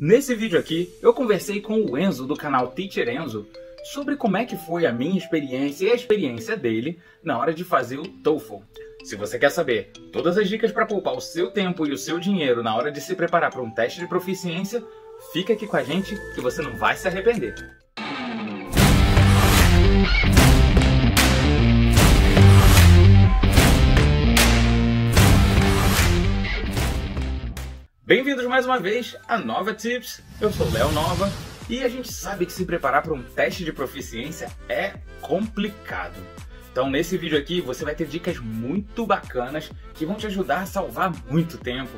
Nesse vídeo aqui, eu conversei com o Enzo do canal Teacher Enzo sobre como é que foi a minha experiência e a experiência dele na hora de fazer o TOEFL. Se você quer saber todas as dicas para poupar o seu tempo e o seu dinheiro na hora de se preparar para um teste de proficiência, fica aqui com a gente que você não vai se arrepender. Bem-vindos mais uma vez a Nova Tips, eu sou Léo Nova e a gente sabe que se preparar para um teste de proficiência é complicado. Então nesse vídeo aqui você vai ter dicas muito bacanas que vão te ajudar a salvar muito tempo,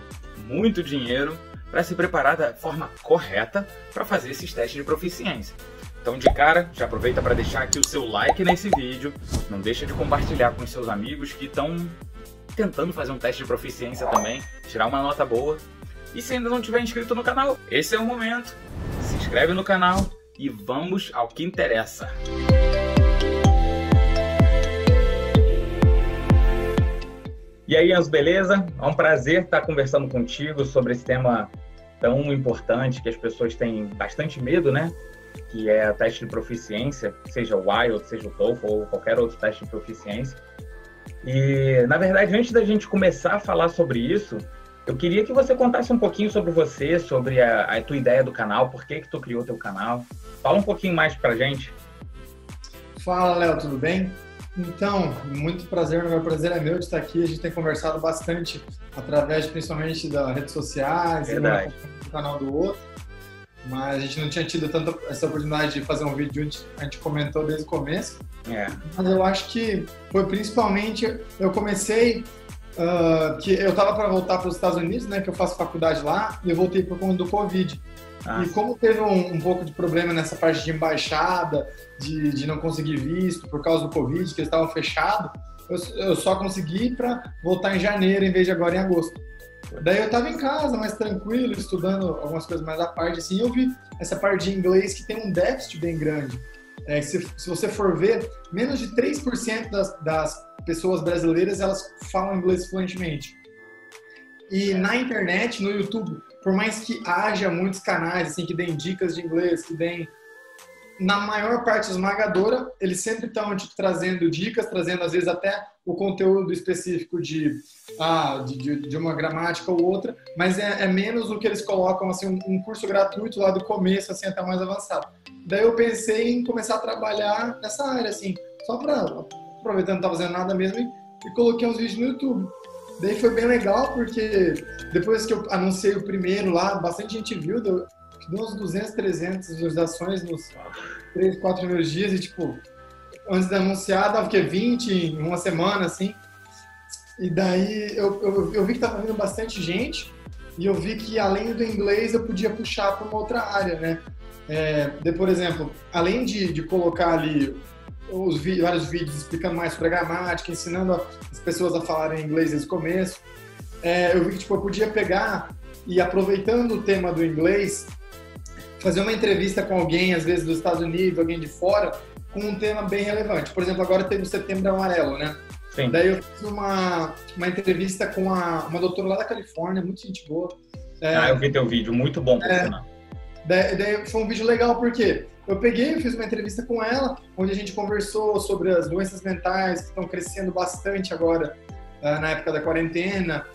muito dinheiro para se preparar da forma correta para fazer esses testes de proficiência. Então de cara, já aproveita para deixar aqui o seu like nesse vídeo, não deixa de compartilhar com os seus amigos que estão tentando fazer um teste de proficiência também, tirar uma nota boa. E se ainda não tiver inscrito no canal, esse é o momento. Se inscreve no canal e vamos ao que interessa. E aí, Enzo, beleza? É um prazer estar conversando contigo sobre esse tema tão importante que as pessoas têm bastante medo, né? Que é o teste de proficiência, seja o IELTS, seja o TOEFL ou qualquer outro teste de proficiência. E, na verdade, antes da gente começar a falar sobre isso, eu queria que você contasse um pouquinho sobre você, sobre a tua ideia do canal, por que tu criou teu canal. Fala um pouquinho mais pra gente. Fala, Léo, tudo bem? Então, muito prazer, meu prazer é meu de estar aqui. A gente tem conversado bastante através, principalmente, das redes sociais, do canal do outro. Mas a gente não tinha tido tanta essa oportunidade de fazer um vídeo onde a gente comentou desde o começo. Mas eu acho que foi principalmente, eu comecei... que eu estava para voltar para os Estados Unidos, né, que eu faço faculdade lá, e eu voltei por conta do Covid. E como teve um pouco de problema nessa parte de embaixada, de não conseguir visto por causa do Covid, que eles estavam fechados, eu só consegui para voltar em janeiro em vez de agora em agosto. Daí eu estava em casa, mais tranquilo, estudando algumas coisas mais à parte, assim, eu vi essa parte de inglês que tem um déficit bem grande. Se você for ver, menos de 3% das pessoas brasileiras, elas falam inglês fluentemente. E na internet, no YouTube, por mais que haja muitos canais assim, que deem dicas de inglês, que deem, na maior parte esmagadora, eles sempre estão trazendo dicas, trazendo às vezes até o conteúdo específico de uma gramática ou outra, mas é menos o que eles colocam, assim, um curso gratuito lá do começo, assim, até mais avançado. Daí eu pensei em começar a trabalhar nessa área, assim, só para aproveitando que não estava fazendo nada mesmo e coloquei uns vídeos no YouTube. Daí foi bem legal, porque depois que eu anunciei o primeiro lá, bastante gente viu, deu uns 200, 300 visualizações nos 3, 4 primeiros dias e, tipo, antes de anunciar, dava o quê? 20 em uma semana, assim. E daí eu vi que estava vindo bastante gente e eu vi que, além do inglês, eu podia puxar para uma outra área, né? Por exemplo, além de colocar ali vários vídeos explicando mais sobre a gramática, ensinando as pessoas a falarem inglês desde o começo, eu vi que, tipo, eu podia pegar e, aproveitando o tema do inglês, fazer uma entrevista com alguém, às vezes dos Estados Unidos, alguém de fora, com um tema bem relevante. Por exemplo, agora teve o Setembro Amarelo, né? Sim. Daí eu fiz uma entrevista com uma doutora lá da Califórnia, muito gente boa. Eu vi teu vídeo, muito bom, por sinal. Daí foi um vídeo legal, porque eu fiz uma entrevista com ela, onde a gente conversou sobre as doenças mentais que estão crescendo bastante agora, na época da quarentena,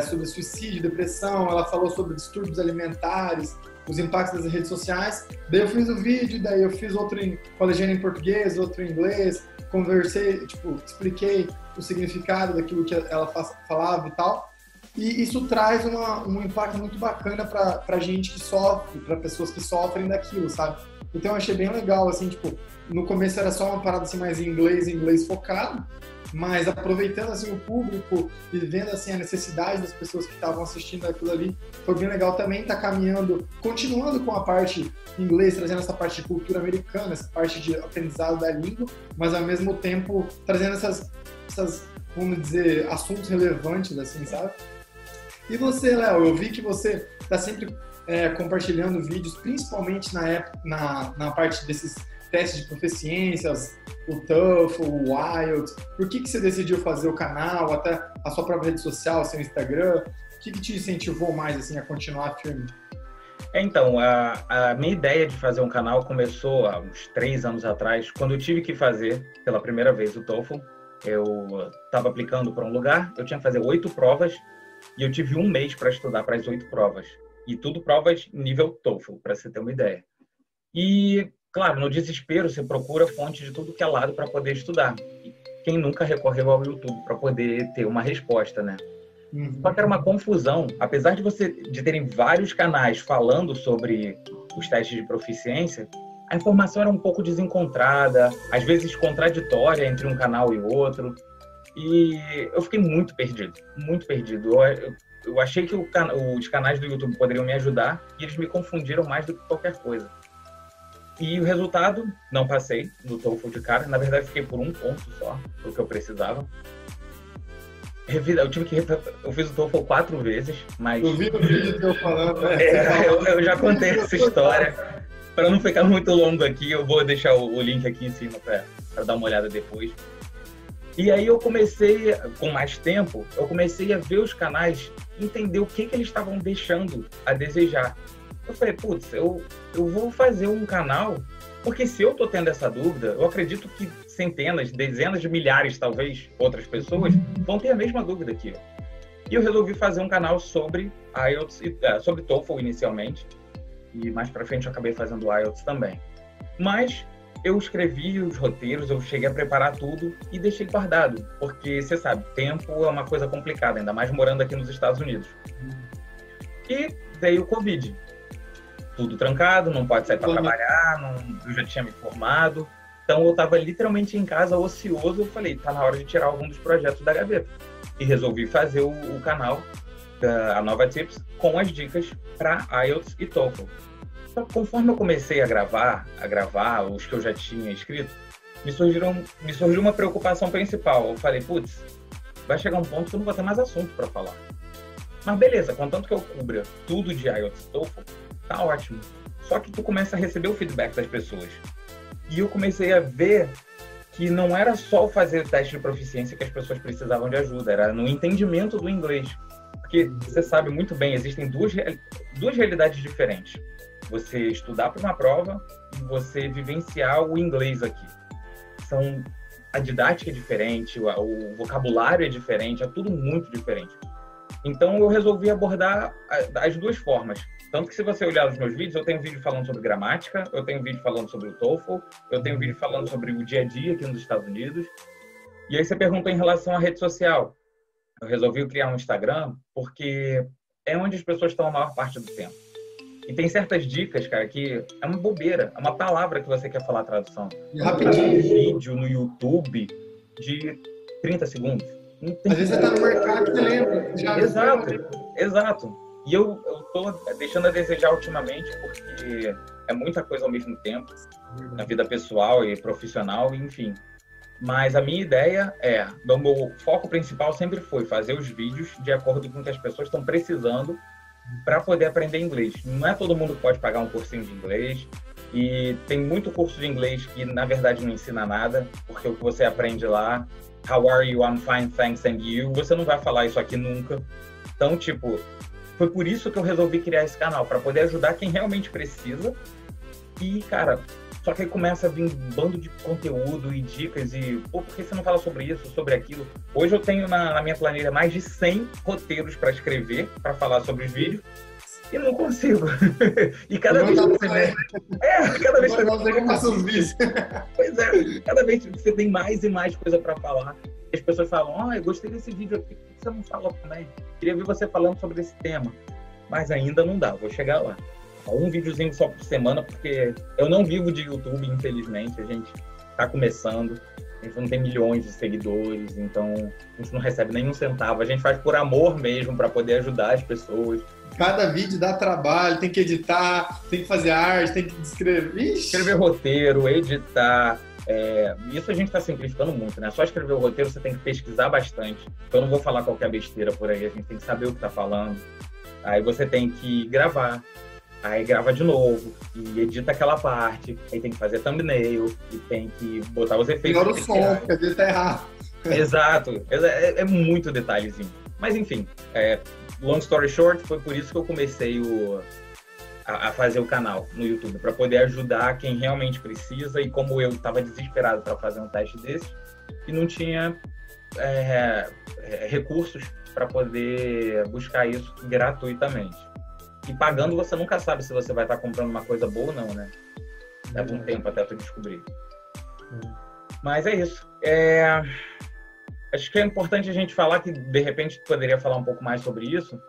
sobre suicídio, depressão. Ela falou sobre distúrbios alimentares, os impactos das redes sociais. Daí eu fiz o vídeo, daí eu fiz outro com a legenda em português, outro em inglês, conversei, tipo, expliquei o significado daquilo que ela falava e tal. E isso traz um impacto muito bacana pra gente que sofre, pra pessoas que sofrem daquilo, sabe? Então eu achei bem legal, assim, tipo, no começo era só uma parada assim mais em inglês focado, mas aproveitando assim o público e vendo assim a necessidade das pessoas que estavam assistindo aquilo ali, foi bem legal também estar caminhando, continuando com a parte em inglês, trazendo essa parte de cultura americana, essa parte de aprendizado da língua, mas ao mesmo tempo trazendo essas vamos dizer, assuntos relevantes, assim, sabe? E você, Léo, eu vi que você está sempre compartilhando vídeos, principalmente na parte desses testes de proficiências, o TOEFL, o IELTS. Por que você decidiu fazer o canal, até a sua própria rede social, seu Instagram? O que te incentivou mais assim, a continuar firme? Então, a minha ideia de fazer um canal começou há uns 3 anos atrás, quando eu tive que fazer pela primeira vez o TOEFL. Eu estava aplicando para um lugar, eu tinha que fazer 8 provas e eu tive 1 mês para estudar para as 8 provas. E tudo provas nível TOEFL, para você ter uma ideia. E, claro, no desespero, você procura fonte de tudo que é lado para poder estudar. E quem nunca recorreu ao YouTube para poder ter uma resposta, né? Só que era uma confusão. Apesar de terem vários canais falando sobre os testes de proficiência, a informação era um pouco desencontrada, às vezes contraditória entre um canal e outro. E eu fiquei muito perdido, muito perdido. Eu achei que os canais do YouTube poderiam me ajudar e eles me confundiram mais do que qualquer coisa. E o resultado, não passei no TOEFL de cara. Na verdade, fiquei por 1 ponto só, o que eu precisava. Eu fiz o TOEFL 4 vezes, mas... Eu vi o vídeo que eu falando. Eu já contei essa história. Para não ficar muito longo aqui, eu vou deixar o link aqui em cima para dar uma olhada depois. E aí eu comecei, com mais tempo, eu comecei a ver os canais, entender o que eles estavam deixando a desejar. Eu falei, putz, eu vou fazer um canal, porque se eu tô tendo essa dúvida, eu acredito que centenas, dezenas de milhares, talvez, outras pessoas vão ter a mesma dúvida aqui. E eu resolvi fazer um canal sobre IELTS, sobre TOEFL inicialmente, e mais pra frente eu acabei fazendo IELTS também. Mas eu escrevi os roteiros, eu cheguei a preparar tudo e deixei guardado, porque você sabe, tempo é uma coisa complicada, ainda mais morando aqui nos Estados Unidos. E veio o Covid. Tudo trancado, não pode sair para trabalhar, eu já tinha me formado. Então eu estava literalmente em casa, ocioso. Eu falei, tá na hora de tirar algum dos projetos da gaveta. E resolvi fazer o canal da Nova Tips com as dicas para IELTS e TOEFL. Então, conforme eu comecei a gravar os que eu já tinha escrito, me surgiu uma preocupação principal. Eu falei, putz, vai chegar um ponto que eu não vou ter mais assunto para falar. Mas beleza, contanto que eu cubra tudo de IELTS e TOEFL, tá ótimo. Só que tu começa a receber o feedback das pessoas. E eu comecei a ver que não era só fazer o teste de proficiência que as pessoas precisavam de ajuda, era no entendimento do inglês. Porque você sabe muito bem, existem duas realidades diferentes. Você estudar para uma prova e você vivenciar o inglês aqui. A didática é diferente, o vocabulário é diferente, é tudo muito diferente. Então eu resolvi abordar as duas formas. Tanto que se você olhar os meus vídeos, eu tenho vídeo falando sobre gramática, eu tenho vídeo falando sobre o TOEFL, eu tenho vídeo falando sobre o dia a dia aqui nos Estados Unidos. E aí você perguntou em relação à rede social. Eu resolvi criar um Instagram porque é onde as pessoas estão a maior parte do tempo. E tem certas dicas, cara, que é uma bobeira, é uma palavra que você quer falar a tradução. E rapidinho. Um vídeo no YouTube de 30 segundos. Às vezes você tá no mercado e você lembra. Exato. E eu tô deixando a desejar ultimamente porque é muita coisa ao mesmo tempo, na vida pessoal e profissional, enfim. Mas a minha ideia o meu foco principal sempre foi fazer os vídeos de acordo com o que as pessoas estão precisando para poder aprender inglês. Não é todo mundo que pode pagar um cursinho de inglês e tem muito curso de inglês que, na verdade, não ensina nada, porque o que você aprende lá, how are you, I'm fine, thanks, and you, você não vai falar isso aqui nunca. Então, foi por isso que eu resolvi criar esse canal, para poder ajudar quem realmente precisa. E, cara, só que aí começa a vir um bando de conteúdo e dicas e, por que você não fala sobre isso, sobre aquilo? Hoje eu tenho na minha planilha mais de 100 roteiros para escrever, para falar sobre os vídeos, e não consigo. E cada vez que você vê... cada vez que você Pois é, cada vez que você tem mais e mais coisa para falar, as pessoas falam, eu gostei desse vídeo aqui, por que você não fala também? Queria ver você falando sobre esse tema. Mas ainda não dá, vou chegar lá. Um videozinho só por semana, porque eu não vivo de YouTube, infelizmente. A gente está começando, a gente não tem milhões de seguidores, então a gente não recebe nenhum centavo. A gente faz por amor mesmo, para poder ajudar as pessoas. Cada vídeo dá trabalho, tem que editar, tem que fazer arte, tem que escrever. Escrever roteiro, editar. Isso a gente está simplificando muito, né? Só escrever o roteiro você tem que pesquisar bastante. Então eu não vou falar qualquer besteira por aí, a gente tem que saber o que está falando. Aí você tem que gravar. Aí grava de novo, e edita aquela parte, aí tem que fazer thumbnail, e tem que botar os efeitos. Melhor o som, porque às vezes tá errado. Exato, é muito detalhezinho. Mas enfim, long story short, foi por isso que eu comecei a fazer o canal no YouTube, para poder ajudar quem realmente precisa. E como eu estava desesperado para fazer um teste desse e não tinha recursos para poder buscar isso gratuitamente. E pagando, você nunca sabe se você vai estar comprando uma coisa boa ou não, né? Leva um tempo até tu descobrir. Mas é isso. Acho que é importante a gente falar que, de repente, tu poderia falar um pouco mais sobre isso,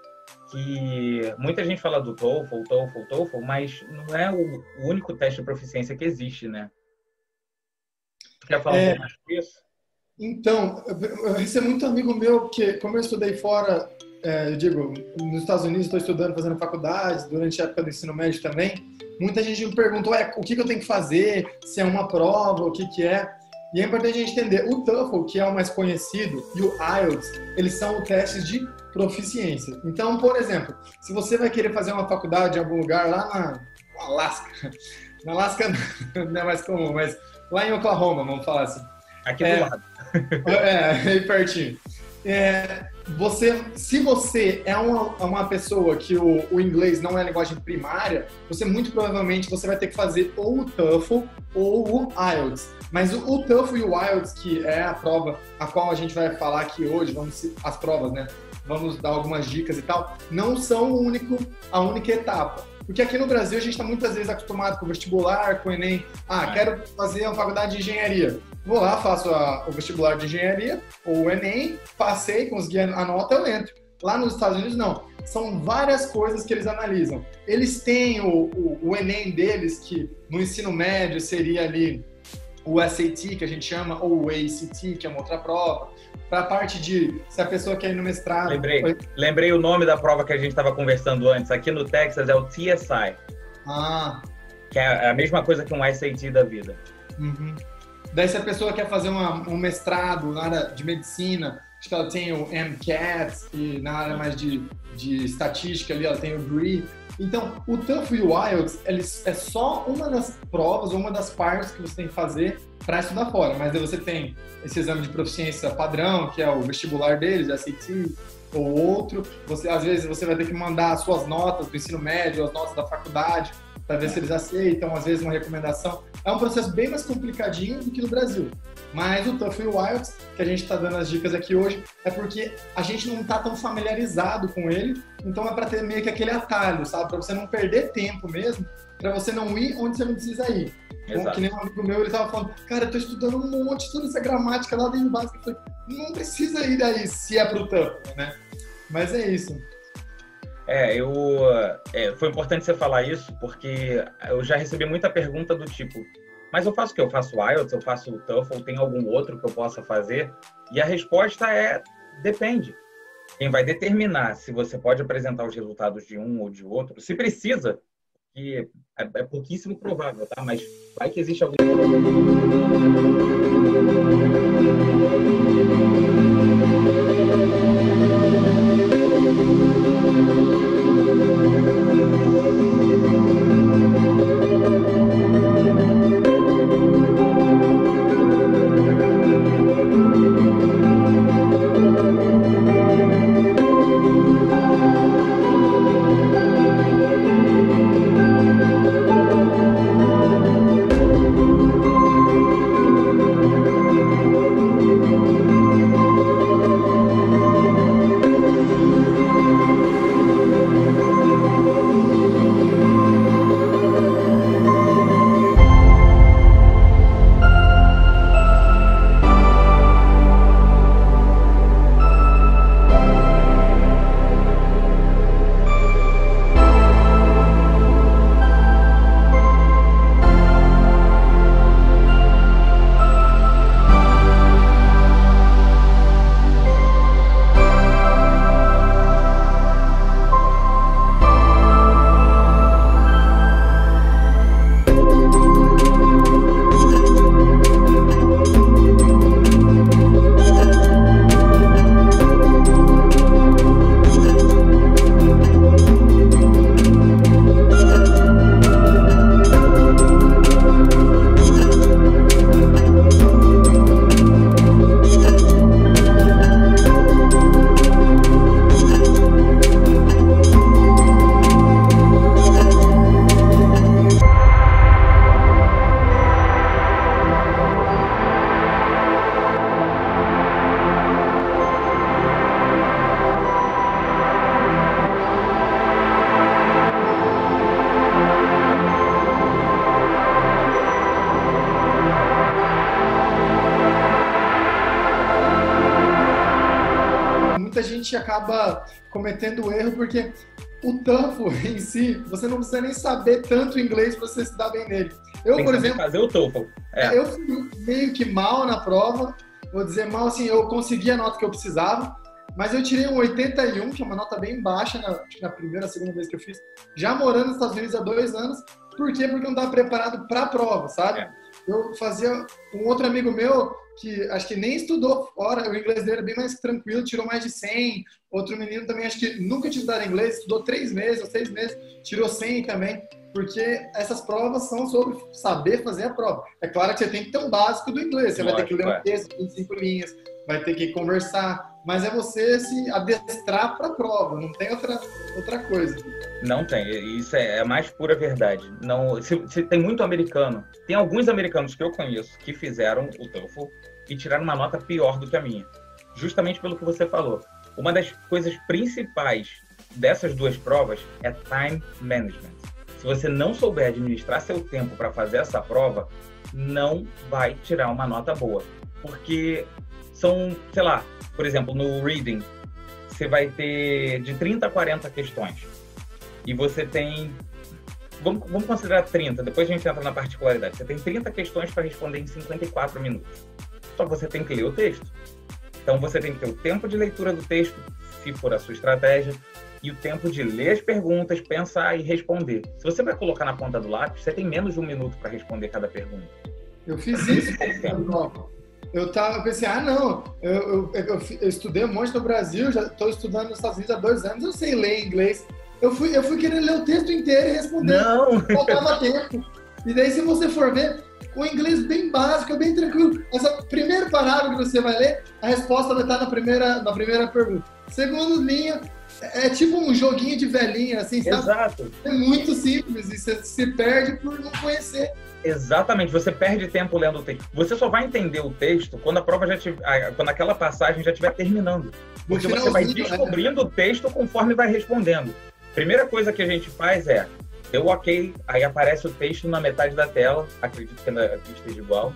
que muita gente fala do TOEFL, mas não é o único teste de proficiência que existe, né? Tu quer falar um pouco mais sobre isso? Então, eu recebo muito amigo meu, porque como eu estudei fora, eu digo, nos Estados Unidos, estou estudando, fazendo faculdade, durante a época do ensino médio também, muita gente me perguntou, o que eu tenho que fazer, se é uma prova, o que é. E é importante a gente entender, o TOEFL, que é o mais conhecido, e o IELTS, eles são testes de proficiência. Então, por exemplo, se você vai querer fazer uma faculdade em algum lugar lá no Alasca, na Alasca não é mais comum, mas lá em Oklahoma, vamos falar assim. Aqui do lado. Aí pertinho. Se você é uma pessoa que o inglês não é a linguagem primária, você muito provavelmente você vai ter que fazer ou o TOEFL ou o IELTS. Mas o TOEFL e o IELTS, que é a prova a qual a gente vai falar aqui hoje, as provas, né? Vamos dar algumas dicas e tal, não são a única etapa. Porque aqui no Brasil a gente está muitas vezes acostumado com o vestibular, com o Enem. Quero fazer uma faculdade de engenharia. Vou lá, faço o vestibular de engenharia, ou o Enem, passei, consegui a nota, eu entro. Lá nos Estados Unidos, não. São várias coisas que eles analisam. Eles têm o Enem deles, que no ensino médio seria ali o SAT, que a gente chama, ou o ACT, que é uma outra prova. Para a parte de se a pessoa quer ir no mestrado. Lembrei o nome da prova que a gente estava conversando antes. Aqui no Texas é o TSI. Que é a mesma coisa que um SAT da vida. Uhum. Daí, se a pessoa quer fazer um mestrado na área de medicina, acho que ela tem o MCAT, e na área mais de estatística ali, ela tem o GRE. Então, o TOEFL e o IELTS, é só uma das provas, uma das partes que você tem que fazer para estudar fora. Mas daí você tem esse exame de proficiência padrão, que é o vestibular deles, SAT, ou outro. Às vezes você vai ter que mandar as suas notas do ensino médio, as notas da faculdade, para ver se eles aceitam, às vezes uma recomendação. É um processo bem mais complicadinho do que no Brasil. Mas o TOEFL e o IELTS, que a gente está dando as dicas aqui hoje, é porque a gente não está tão familiarizado com ele, então é para ter meio que aquele atalho, sabe? Para você não perder tempo mesmo, para você não ir onde você não precisa ir. Então, que nem um amigo meu, ele estava falando, cara, eu estou estudando um monte de toda essa gramática lá dentro do básico. Eu falei, não precisa ir daí se é para o TOEFL, né? Mas é isso. Foi importante você falar isso, porque eu já recebi muita pergunta do tipo, mas eu faço o quê? Eu faço IELTS, eu faço o TOEFL, tem algum outro que eu possa fazer? E a resposta é, depende. Quem vai determinar se você pode apresentar os resultados de um ou de outro, se precisa, que é pouquíssimo provável, tá? Mas vai que existe algum... gente acaba cometendo erro, porque o TOEFL em si, você não precisa nem saber tanto inglês para você se dar bem nele. Eu, tem por que exemplo, fazer o TOEFL. Eu fui meio que mal na prova, vou dizer mal, assim, eu consegui a nota que eu precisava, mas eu tirei um 81, que é uma nota bem baixa, na primeira, segunda vez que eu fiz, já morando nos Estados Unidos há 2 anos. Por quê? Porque eu não estava preparado para a prova, sabe? Eu fazia um outro amigo meu que acho que nem estudou fora, o inglês dele era bem mais tranquilo, tirou mais de 100. Outro menino também, acho que nunca tinha estudado inglês, estudou 3 meses ou 6 meses, tirou 100 também, porque essas provas são sobre saber fazer a prova. É claro que você tem que ter um básico do inglês, você vai ter que ler um texto, 25 linhas, vai ter que conversar, mas é você se adestrar para a prova, não tem outra coisa. Não tem, isso é a mais pura verdade. Não, se tem muito americano, tem alguns americanos que eu conheço que fizeram o TOEFL e tiraram uma nota pior do que a minha, justamente pelo que você falou. Uma das coisas principais dessas 2 provas é time management. Se você não souber administrar seu tempo para fazer essa prova, não vai tirar uma nota boa, porque são, sei lá, por exemplo, no reading, você vai ter de 30 a 40 questões. E você tem... Vamos considerar 30, depois a gente entra na particularidade. Você tem 30 questões para responder em 54 minutos. Só que você tem que ler o texto. Então, você tem que ter o tempo de leitura do texto, se for a sua estratégia, e o tempo de ler as perguntas, pensar e responder. Se você vai colocar na ponta do lápis, você tem menos de 1 minuto para responder cada pergunta. Eu fiz isso. Eu pensei, eu estudei um monte no Brasil, já estou estudando nos Estados Unidos há 2 anos, eu sei ler inglês. Eu fui querendo ler o texto inteiro e responder. Não! Faltava tempo. E daí, se você for ver, o inglês bem básico, é bem tranquilo. Esse primeiro parágrafo que você vai ler, a resposta vai estar na primeira pergunta. Segunda linha, é tipo um joguinho de velhinha, assim, sabe? Exato. É muito simples e você se perde por não conhecer. Exatamente, você perde tempo lendo o texto. Você só vai entender o texto quando a prova quando aquela passagem já estiver terminando. Porque você vai descobrindo o texto conforme vai respondendo. Primeira coisa que a gente faz é, deu ok, aí aparece o texto na metade da tela, acredito que esteja igual,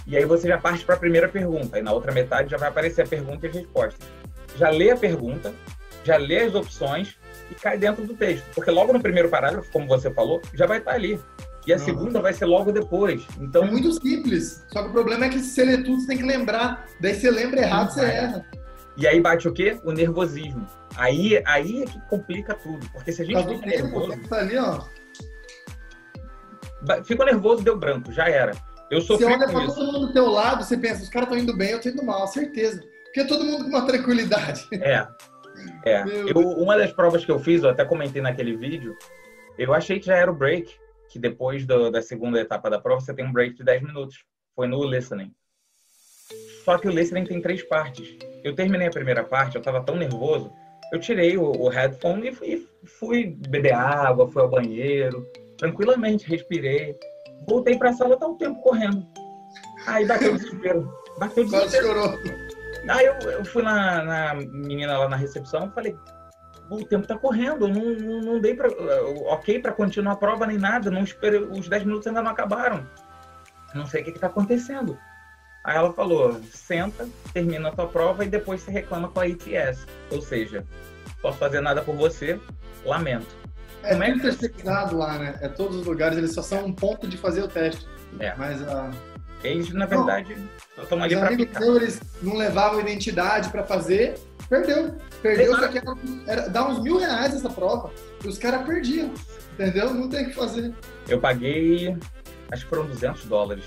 e aí você já parte para a primeira pergunta, aí na outra metade já vai aparecer a pergunta e as respostas. Já lê a pergunta, já lê as opções e cai dentro do texto, porque logo no primeiro parágrafo, como você falou, já vai estar ali. E a segunda vai ser logo depois. Então... É muito simples, só que o problema é que se você lê tudo, você tem que lembrar, daí você lembra errado, você erra. E aí bate o quê? O nervosismo. Aí é que complica tudo. Porque se a gente fica nervoso... Tá ali, ó. Ficou nervoso, deu branco, já era. Eu sofri com isso. Você olha pra todo mundo do teu lado, você pensa, os caras estão indo bem, eu tô indo mal, certeza. Porque todo mundo com uma tranquilidade. Uma das provas que eu fiz, eu até comentei naquele vídeo, eu achei que já era o break, que depois da segunda etapa da prova, você tem um break de 10 minutos. Foi no listening. Só que o listening tem 3 partes. Eu terminei a primeira parte, eu estava tão nervoso, eu tirei o headphone e fui beber água, fui ao banheiro, tranquilamente, respirei. Voltei para a sala, tá o tempo correndo. Aí bateu o desespero. Quase chorou. Aí eu fui na menina lá na recepção e falei, o tempo tá correndo, não dei ok para continuar a prova nem nada, não esperei, os 10 minutos ainda não acabaram. Não sei o que tá acontecendo. Aí ela falou, senta, termina a tua prova e depois você reclama com a ATS. Ou seja, posso fazer nada por você, lamento. Como é que terceirizado lá, né? É todos os lugares, eles só são um ponto de fazer o teste. Mas eles, na verdade, estão ali para ficar. Eles não levavam identidade para fazer, perdeu, só que dá uns R$1.000 essa prova, e os caras perdiam, entendeu? Não tem o que fazer. Eu paguei, acho que foram $200.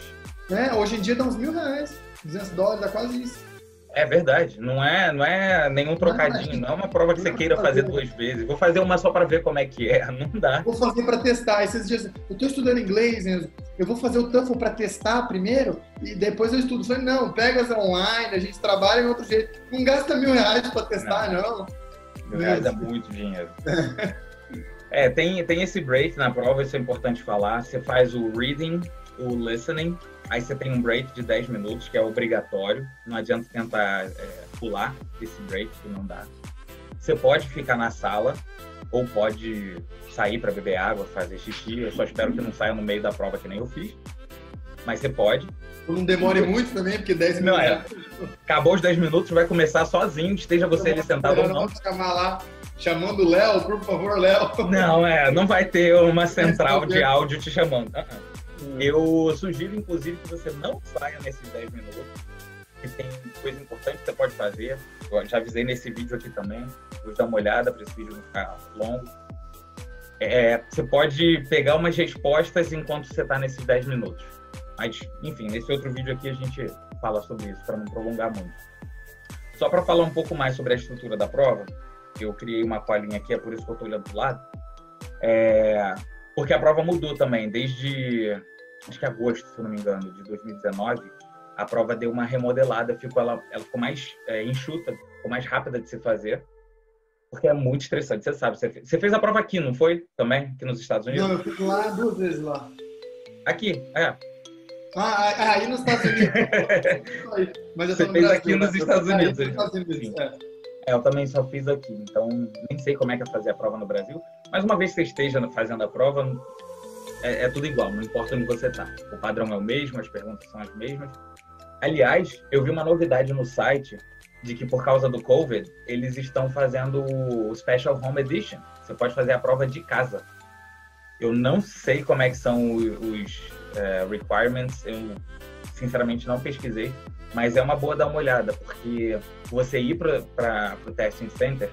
Hoje em dia dá uns R$1.000, $200, dá quase isso. É verdade, não é nenhum trocadinho, não é uma prova que você queira fazer 2 vezes. Vou fazer uma só para ver como é que é, não dá. Vou fazer para testar. Esses dias, eu estou estudando inglês, eu vou fazer o TOEFL para testar primeiro e depois eu estudo. Falei, não, pega as online, a gente trabalha em outro jeito. Não gasta R$1.000 para testar, não. R$1.000 é muito dinheiro. Tem esse break na prova, isso é importante falar. Você faz o reading, o listening, aí você tem um break de 10 minutos, que é obrigatório. Não adianta tentar pular esse break, que não dá. Você pode ficar na sala, ou pode sair para beber água, fazer xixi. Eu só espero que não saia no meio da prova, que nem eu fiz. mas você pode. Não demore muito também, porque 10 minutos... Não, acabou os 10 minutos, vai começar sozinho, esteja você ali sentado ou não. Chamar lá, chamando o Léo, por favor, Léo. Não, não vai ter uma central de áudio te chamando. Eu sugiro, inclusive, que você não saia nesses 10 minutos, que tem coisa importante que você pode fazer. Eu já avisei nesse vídeo aqui também, vou dar uma olhada para esse vídeo não ficar longo. Você pode pegar umas respostas enquanto você está nesses 10 minutos. Mas, enfim, nesse outro vídeo aqui a gente fala sobre isso, para não prolongar muito. Só para falar um pouco mais sobre a estrutura da prova, eu criei uma colinha aqui, é por isso que eu estou olhando para o lado. Porque a prova mudou também, desde, acho que agosto, se eu não me engano, de 2019, a prova deu uma remodelada, ela ficou mais enxuta, ficou mais rápida de se fazer, porque é muito estressante, você sabe. Você fez a prova aqui, não foi? Também? Aqui nos Estados Unidos? Não, eu fiz lá 2 vezes lá. Aqui, aí nos Estados Unidos. Mas eu Você fez aqui nos Estados Unidos. Eu também só fiz aqui, então nem sei como é que é fazer a prova no Brasil. Mas uma vez que você esteja fazendo a prova, é tudo igual, não importa onde você está. O padrão é o mesmo, as perguntas são as mesmas. Aliás, eu vi uma novidade no site de que por causa do COVID, eles estão fazendo o Special Home Edition. Você pode fazer a prova de casa. Eu não sei como é que são os requirements, eu sinceramente não pesquisei, mas é uma boa dar uma olhada, porque você ir para o testing center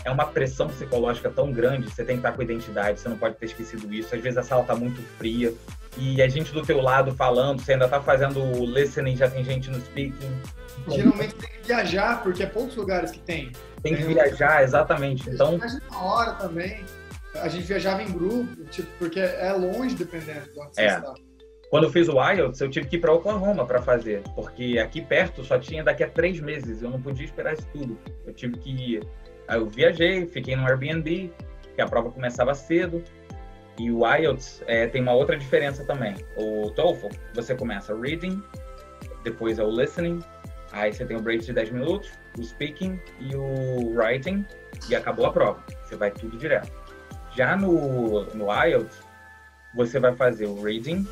é uma pressão psicológica tão grande, você tem que estar com identidade, você não pode ter esquecido isso, às vezes a sala está muito fria, e a gente do teu lado falando, você ainda está fazendo o listening, já tem gente no speaking. Geralmente tem que viajar, porque é poucos lugares que tem. Tem que viajar, exatamente. Então, viaja na hora também. A gente viajava em grupo, porque é longe, dependendo de onde você está. Quando eu fiz o IELTS, eu tive que ir para Oklahoma para fazer, porque aqui perto só tinha daqui a 3 meses, eu não podia esperar isso tudo. Eu tive que ir. Aí eu viajei, fiquei no Airbnb, que a prova começava cedo, e o IELTS tem uma outra diferença também. O TOEFL, você começa reading, depois é o listening, aí você tem o break de 10 minutos, o speaking e o writing, e acabou a prova. Você vai tudo direto. Já no IELTS, você vai fazer o reading,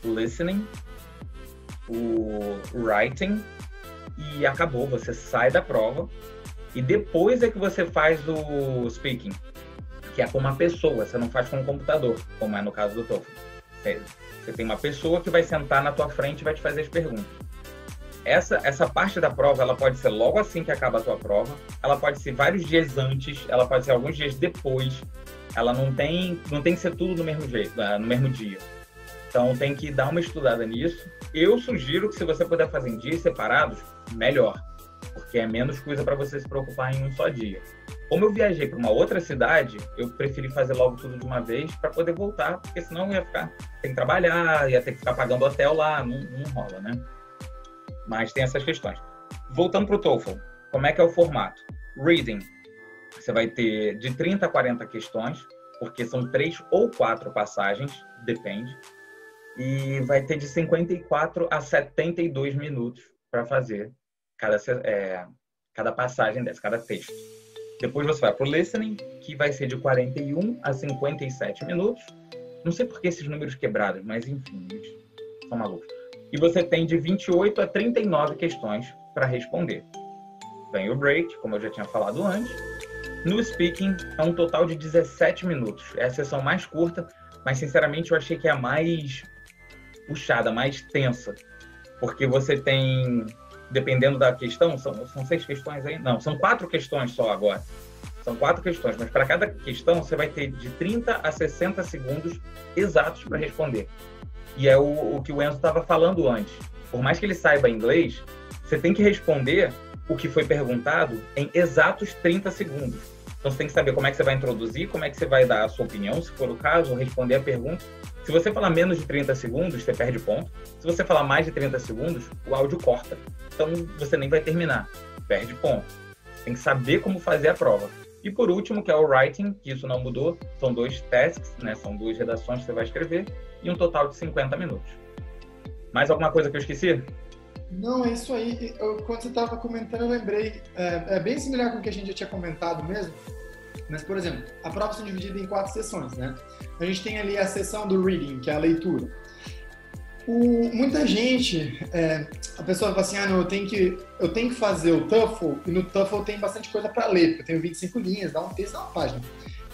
o listening, o writing e acabou. Você sai da prova e depois é que você faz o speaking, que é com uma pessoa, você não faz com um computador, como é no caso do TOEFL. Você tem uma pessoa que vai sentar na tua frente e vai te fazer as perguntas. Essa parte da prova, ela pode ser logo assim que acaba a tua prova, ela pode ser vários dias antes, ela pode ser alguns dias depois. Ela não tem que ser tudo no mesmo jeito, no mesmo dia. Então tem que dar uma estudada nisso. Eu sugiro que se você puder fazer em dias separados, melhor, porque é menos coisa para você se preocupar em um só dia. Como eu viajei para uma outra cidade, eu preferi fazer logo tudo de uma vez para poder voltar, porque senão ia ter que trabalhar, ia ter que ficar pagando hotel lá, não rola, né? Mas tem essas questões. Voltando para o TOEFL, como é que é o formato? Reading. Você vai ter de 30 a 40 questões, porque são 3 ou 4 passagens, depende. E vai ter de 54 a 72 minutos para fazer cada passagem dessa, cada texto. Depois você vai para o listening, que vai ser de 41 a 57 minutos. Não sei por que esses números quebrados, mas enfim, eles são malucos. E você tem de 28 a 39 questões para responder. Vem o break, como eu já tinha falado antes. No speaking, é um total de 17 minutos. É a sessão mais curta, mas sinceramente eu achei que é a mais puxada, mais tensa. Porque você tem, dependendo da questão, são 6 questões aí? Não, são 4 questões só agora. São 4 questões, mas para cada questão você vai ter de 30 a 60 segundos exatos para responder. E é o que o Enzo estava falando antes. Por mais que ele saiba inglês, você tem que responder o que foi perguntado em exatos 30 segundos. Então você tem que saber como é que você vai introduzir, como é que você vai dar a sua opinião, se for o caso, responder a pergunta. Se você falar menos de 30 segundos, você perde ponto. Se você falar mais de 30 segundos, o áudio corta. Então você nem vai terminar, perde ponto. Tem que saber como fazer a prova. E por último, que é o writing, que isso não mudou, são 2 tasks, né? São 2 redações que você vai escrever e um total de 50 minutos. Mais alguma coisa que eu esqueci? Não, é isso aí. Quando você estava comentando, eu lembrei. É bem similar com o que a gente já tinha comentado mesmo. Mas, por exemplo, a prova são dividida em 4 sessões, né? A gente tem ali a sessão do reading, que é a leitura. Muita gente, a pessoa fala assim, não, eu tenho que fazer o TOEFL, e no TOEFL tem bastante coisa para ler, porque eu tenho 25 linhas, dá um texto, dá uma página.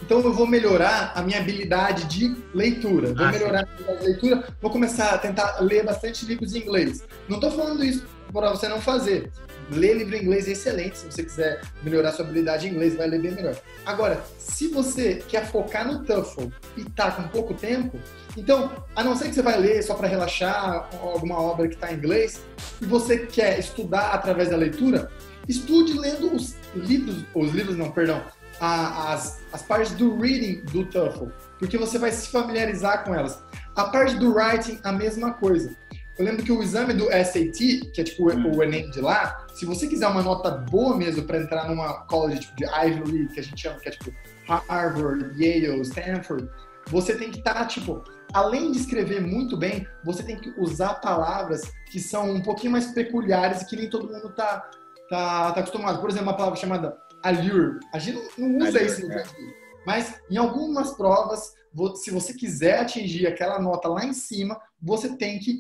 Então eu vou melhorar a minha habilidade de leitura, vou começar a tentar ler bastante livros em inglês. Não estou falando isso para você não fazer. Ler livro em inglês é excelente, se você quiser melhorar sua habilidade em inglês, vai ler bem melhor. Agora, se você quer focar no TOEFL e tá com pouco tempo, então, a não ser que você vai ler só para relaxar alguma obra que está em inglês, e você quer estudar através da leitura, estude lendo as partes do reading do TOEFL, porque você vai se familiarizar com elas. A parte do writing, a mesma coisa. Eu lembro que o exame do SAT, que é tipo o Enem de lá, se você quiser uma nota boa mesmo para entrar numa college tipo de Ivy League, que a gente chama, que é tipo Harvard, Yale, Stanford, você tem que estar, tipo, além de escrever muito bem, você tem que usar palavras que são um pouquinho mais peculiares e que nem todo mundo tá acostumado. Por exemplo, uma palavra chamada allure. A gente não usa isso no Brasil. Mas em algumas provas, se você quiser atingir aquela nota lá em cima, você tem que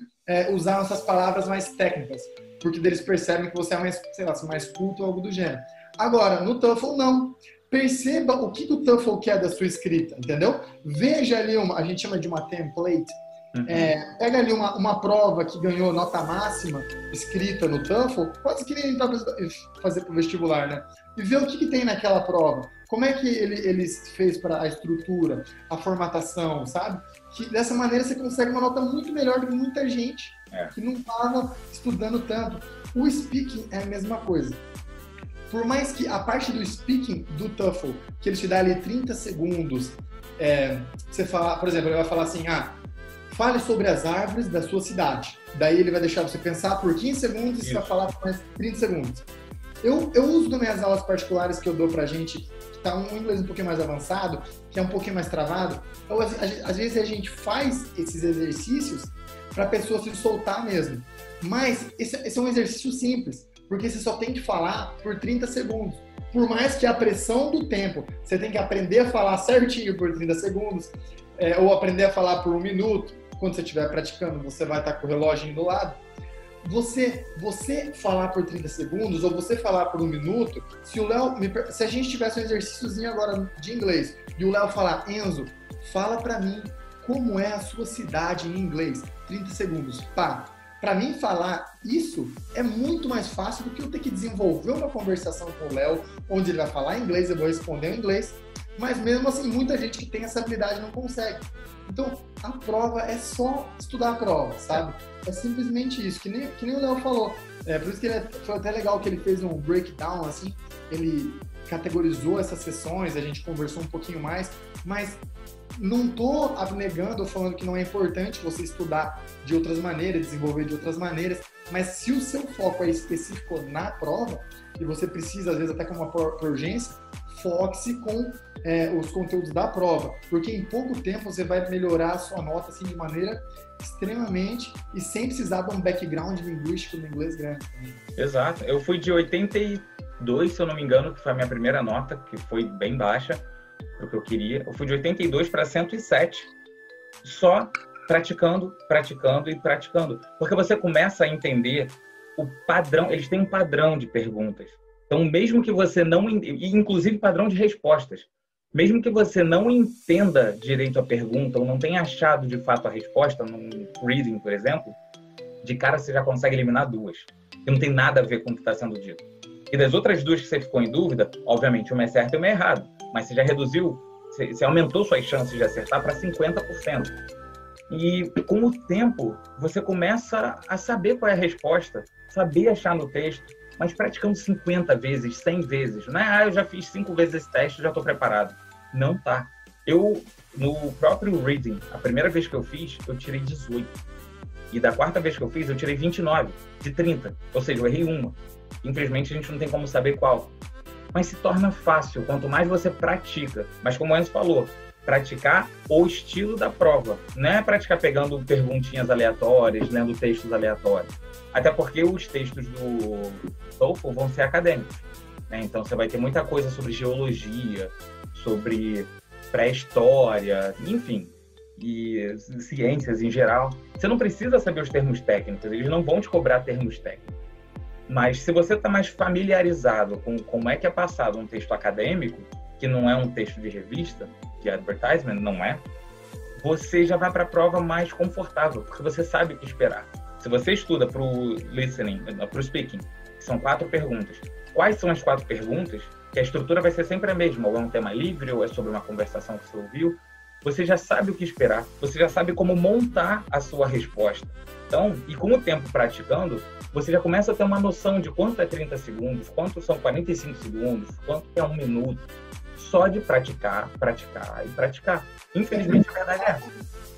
usar essas palavras mais técnicas, porque eles percebem que você é mais, sei lá, mais culto ou algo do gênero. Agora, no TOEFL, não. Perceba o que o TOEFL quer da sua escrita, entendeu? Veja ali, a gente chama de uma template. Pega ali uma prova que ganhou nota máxima escrita no TOEFL, quase que nem para fazer para o vestibular, né? E ver o que tem naquela prova. Como é que ele fez para a estrutura, a formatação, sabe? Que dessa maneira você consegue uma nota muito melhor do que muita gente que não estava estudando tanto. O speaking é a mesma coisa. Por mais que a parte do speaking do TOEFL, que ele te dá ali 30 segundos, você fala, por exemplo, ele vai falar assim, fale sobre as árvores da sua cidade. Daí ele vai deixar você pensar por 15 segundos e você vai falar por mais 30 segundos. Eu uso nas minhas aulas particulares que eu dou pra gente, que tá um inglês um pouquinho mais avançado, que é um pouquinho mais travado. Então, às vezes a gente faz esses exercícios pra pessoa se soltar mesmo. Mas esse é um exercício simples, porque você só tem que falar por 30 segundos. Por mais que a pressão do tempo, você tem que aprender a falar certinho por 30 segundos, ou aprender a falar por 1 minuto. Quando você estiver praticando, você vai estar com o reloginho do lado. Você falar por 30 segundos ou você falar por 1 minuto, se a gente tivesse um exercíciozinho agora de inglês e o Léo falar, Enzo, fala pra mim como é a sua cidade em inglês, 30 segundos, pá. Pra mim falar isso é muito mais fácil do que eu ter que desenvolver uma conversação com o Léo, onde ele vai falar em inglês, eu vou responder em inglês, mas mesmo assim muita gente que tem essa habilidade não consegue. Então, a prova é só estudar a prova, sabe? É simplesmente isso, que nem o Léo falou. Por isso que foi até legal que ele fez um breakdown, assim, ele categorizou essas sessões, a gente conversou um pouquinho mais, mas não tô abnegando ou falando que não é importante você estudar de outras maneiras, desenvolver de outras maneiras, mas se o seu foco é específico na prova, e você precisa, às vezes, até com uma urgência, foque-se com os conteúdos da prova, porque em pouco tempo você vai melhorar a sua nota assim, de maneira extremamente e sem precisar de um background linguístico no inglês grande. Exato. Eu fui de 82, se eu não me engano, que foi a minha primeira nota, que foi bem baixa para o que eu queria. Eu fui de 82 para 107, só praticando e praticando. Porque você começa a entender o padrão, eles têm um padrão de perguntas. Então, mesmo que você não... Inclusive padrão de respostas. Mesmo que você não entenda direito a pergunta ou não tenha achado de fato a resposta, num reading, por exemplo, de cara você já consegue eliminar 2. Que não tem nada a ver com o que está sendo dito. E das outras 2 que você ficou em dúvida, obviamente uma é certa e uma é errada. Mas você já reduziu, você aumentou suas chances de acertar para 50%. E com o tempo, você começa a saber qual é a resposta, saber achar no texto, mas praticando 50 vezes, 100 vezes. Não é, eu já fiz 5 vezes esse teste, já estou preparado. Não tá. Eu, no próprio reading, a primeira vez que eu fiz, eu tirei 18. E da 4ª vez que eu fiz, eu tirei 29, de 30. Ou seja, eu errei uma. Infelizmente, a gente não tem como saber qual. Mas se torna fácil, quanto mais você pratica. Mas como o Enzo falou, praticar o estilo da prova. Não é praticar pegando perguntinhas aleatórias, lendo textos aleatórios. Até porque os textos do TOEFL vão ser acadêmicos, né? Então você vai ter muita coisa sobre geologia, sobre pré-história, enfim. e ciências em geral, você não precisa saber os termos técnicos, eles não vão te cobrar termos técnicos. Mas se você está mais familiarizado com como é que é passado um texto acadêmico, que não é um texto de revista, de advertisement, não é, você já vai para a prova mais confortável, porque você sabe o que esperar. Se você estuda para o listening, para o speaking, que são 4 perguntas, quais são as 4 perguntas? Que a estrutura vai ser sempre a mesma, ou é um tema livre, ou é sobre uma conversação que você ouviu, você já sabe o que esperar, você já sabe como montar a sua resposta. Então, e com o tempo praticando, você já começa a ter uma noção de quanto é 30 segundos, quanto são 45 segundos, quanto é 1 minuto, só de praticar, praticar e praticar. Infelizmente, a verdade é essa.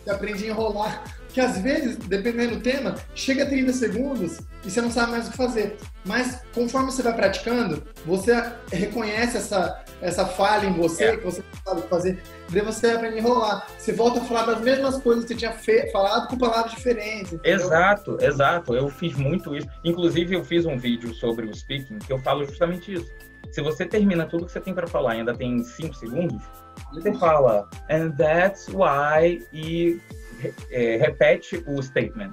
Eu aprendi a enrolar, que às vezes, dependendo do tema, chega a 30 segundos e você não sabe mais o que fazer. Mas conforme você vai praticando, você reconhece essa falha em você, que você não sabe o que fazer, daí você aprende a enrolar. Você volta a falar das mesmas coisas que você tinha falado com palavras diferentes. Entendeu? Exato, exato. Eu fiz muito isso. Inclusive, eu fiz um vídeo sobre o speaking que eu falo justamente isso. Se você termina tudo que você tem para falar e ainda tem 5 segundos, você fala and that's why e repete o statement.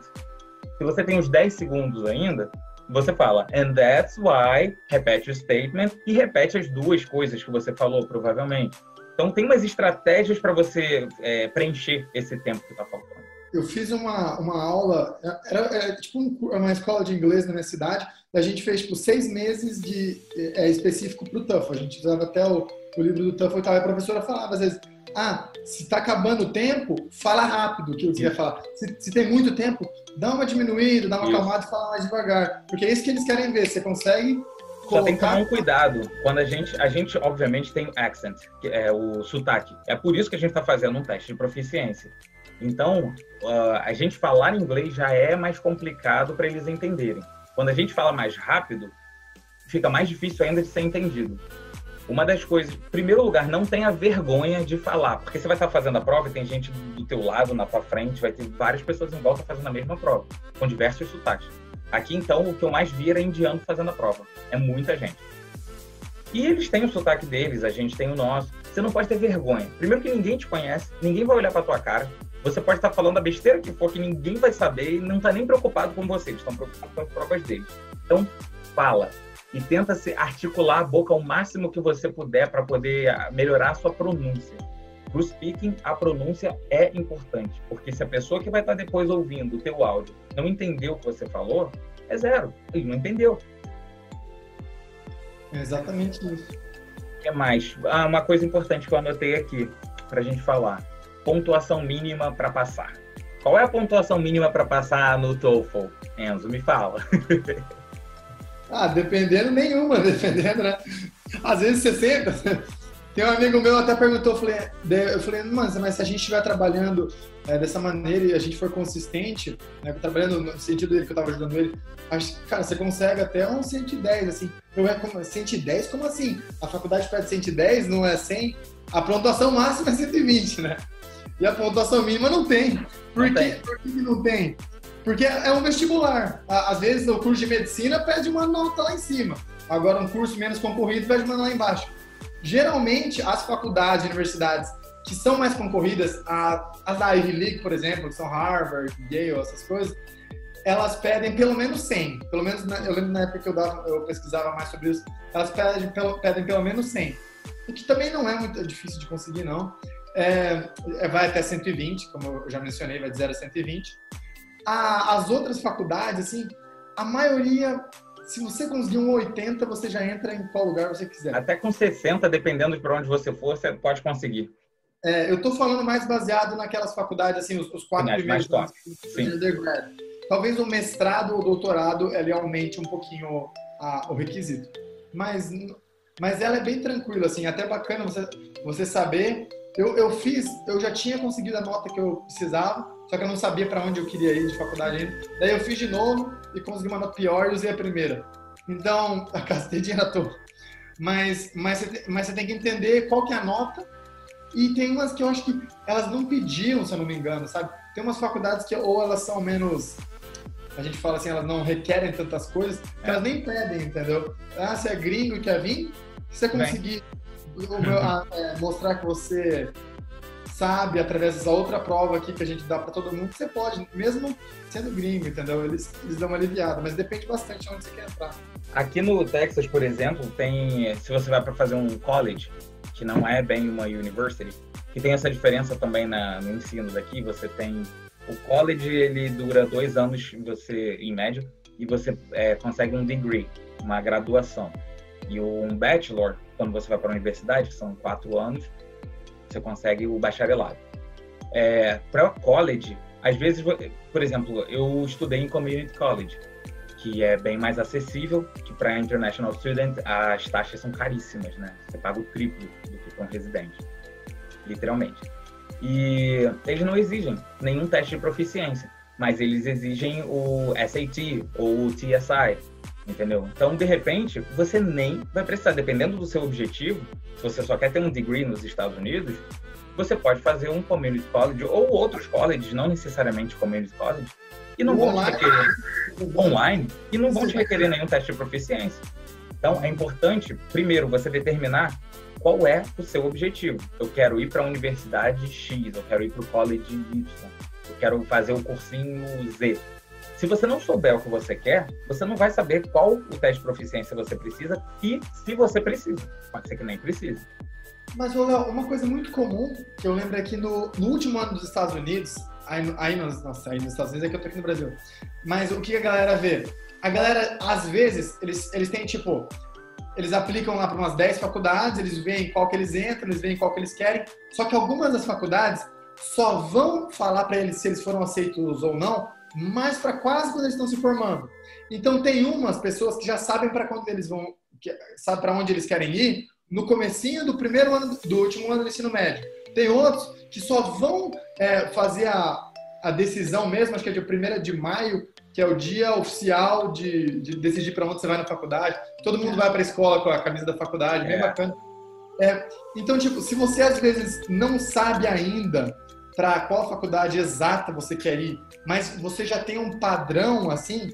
Se você tem uns 10 segundos ainda, você fala and that's why, repete o statement e repete as 2 coisas que você falou, provavelmente. Então, tem umas estratégias para você preencher esse tempo que está faltando. Eu fiz uma aula, era tipo uma escola de inglês na minha cidade, e a gente fez tipo 6 meses específico para o TOEFL. A gente usava até o livro do TOEFL e tal, e a professora falava às vezes, se está acabando o tempo, fala rápido o que você vai falar. Se tem muito tempo, dá uma diminuída, dá uma acalmada e fala mais devagar. Porque é isso que eles querem ver, você consegue... Só tem que tomar um cuidado. Quando a gente obviamente tem o accent, que é o sotaque. É por isso que a gente está fazendo um teste de proficiência. Então, a gente falar inglês já é mais complicado para eles entenderem. Quando a gente fala mais rápido, fica mais difícil ainda de ser entendido. Uma das coisas, em primeiro lugar, não tenha vergonha de falar, porque você vai estar fazendo a prova e tem gente do teu lado, na tua frente, vai ter várias pessoas em volta fazendo a mesma prova, com diversos sotaques. Aqui, então, o que eu mais vi era indiano fazendo a prova. É muita gente. E eles têm o sotaque deles, a gente tem o nosso. Você não pode ter vergonha. Primeiro que ninguém te conhece, ninguém vai olhar pra tua cara. Você pode estar falando a besteira que for, que ninguém vai saber e não está nem preocupado com você. Eles estão preocupados com as provas deles. Então, fala. E tenta se articular a boca ao máximo que você puder para poder melhorar a sua pronúncia. Para o speaking, a pronúncia é importante, porque se a pessoa que vai estar depois ouvindo o teu áudio não entendeu o que você falou, é 0. Ele não entendeu. É exatamente isso. O que mais? Uma coisa importante que eu anotei aqui para a gente falar. Pontuação mínima para passar. Qual é a pontuação mínima para passar no TOEFL? Enzo, me fala. Dependendo nenhuma, dependendo, né? Às vezes 60. Tem um amigo meu até perguntou, eu falei, mas se a gente estiver trabalhando dessa maneira e a gente for consistente, né, trabalhando no sentido dele que eu estava ajudando ele, cara, você consegue até um 110, assim. 110, como assim? A faculdade pede 110, não é 100? A pontuação máxima é 120, né? E a pontuação mínima não tem. Por que não tem? Porque é um vestibular. Às vezes o curso de medicina pede uma nota lá em cima. Agora um curso menos concorrido pede uma lá embaixo. Geralmente as faculdades, universidades que são mais concorridas, as da Ivy League, por exemplo, que são Harvard, Yale, essas coisas, elas pedem pelo menos 100. Pelo menos, eu lembro na época que eu pesquisava mais sobre isso, elas pedem pelo menos 100. O que também não é muito difícil de conseguir, não. Vai até 120, como eu já mencionei, vai de 0 a 120. As outras faculdades, assim, a maioria, se você conseguir um 80, você já entra em qual lugar você quiser. Até com 60, dependendo de para onde você for, você pode conseguir. Eu estou falando mais baseado naquelas faculdades, assim, os 4 primeiros anos de undergrad. Talvez o mestrado ou doutorado, ele aumente um pouquinho o requisito. Mas ela é bem tranquila, assim, até bacana você saber. Eu já tinha conseguido a nota que eu precisava, só que eu não sabia para onde eu queria ir de faculdade ainda. Daí eu fiz de novo e consegui uma nota pior e usei a primeira. Então, gastei dinheiro à toa. Mas você tem que entender qual que é a nota. E tem umas que eu acho que elas não pediam, se eu não me engano, sabe? Tem umas faculdades que ou elas são menos... A gente fala assim, elas não requerem tantas coisas, que elas nem pedem, entendeu? Se é gringo e quer vir, se você conseguir mostrar que você sabe, através dessa outra prova aqui que a gente dá para todo mundo, que você pode, mesmo sendo gringo, entendeu? Eles dão uma aliviada, mas depende bastante de onde você quer entrar. Aqui no Texas, por exemplo, se você vai para fazer um college, que não é bem uma university, que tem essa diferença também no ensino daqui, você tem o college, ele dura 2 anos em média, e você consegue um degree, uma graduação. E um bachelor, quando você vai para a universidade, que são 4 anos, você consegue o bacharelado. Para college, às vezes, por exemplo, eu estudei em community college, que é bem mais acessível, que para international student as taxas são caríssimas, né? Você paga o triplo do que para um residente, literalmente. E eles não exigem nenhum teste de proficiência, mas eles exigem o SAT ou o TSI, entendeu? Então, de repente, você nem vai precisar, dependendo do seu objetivo, se você só quer ter um degree nos Estados Unidos, você pode fazer um community college ou outros colleges, não necessariamente community college, e não vão te requerer online e não vão te requerer nenhum teste de proficiência. Então, é importante, primeiro, você determinar qual é o seu objetivo. Eu quero ir para a universidade X, eu quero ir para o college Y, eu quero fazer o cursinho Z. Se você não souber o que você quer, você não vai saber qual o teste de proficiência você precisa e se você precisa. Pode ser que nem precise. Mas, Léo, uma coisa muito comum, que eu lembro aqui no último ano dos Estados Unidos, aí nos Estados Unidos é que eu tô aqui no Brasil, mas o que a galera vê? A galera, às vezes, eles têm, tipo, eles aplicam lá para umas 10 faculdades, eles veem qual que eles entram, eles veem qual que eles querem, só que algumas das faculdades só vão falar para eles se eles foram aceitos ou não, mas para quase quando eles estão se formando. Então, tem umas pessoas que já sabem para onde eles vão, sabe para onde eles querem ir, no comecinho do primeiro ano, do último ano do ensino médio. Tem outros que só vão fazer a decisão mesmo, acho que é dia 1º de maio, que é o dia oficial de decidir para onde você vai na faculdade. Todo mundo vai para a escola com a camisa da faculdade, bem bacana. Então, tipo, se você às vezes não sabe ainda para qual faculdade exata você quer ir, mas você já tem um padrão, assim,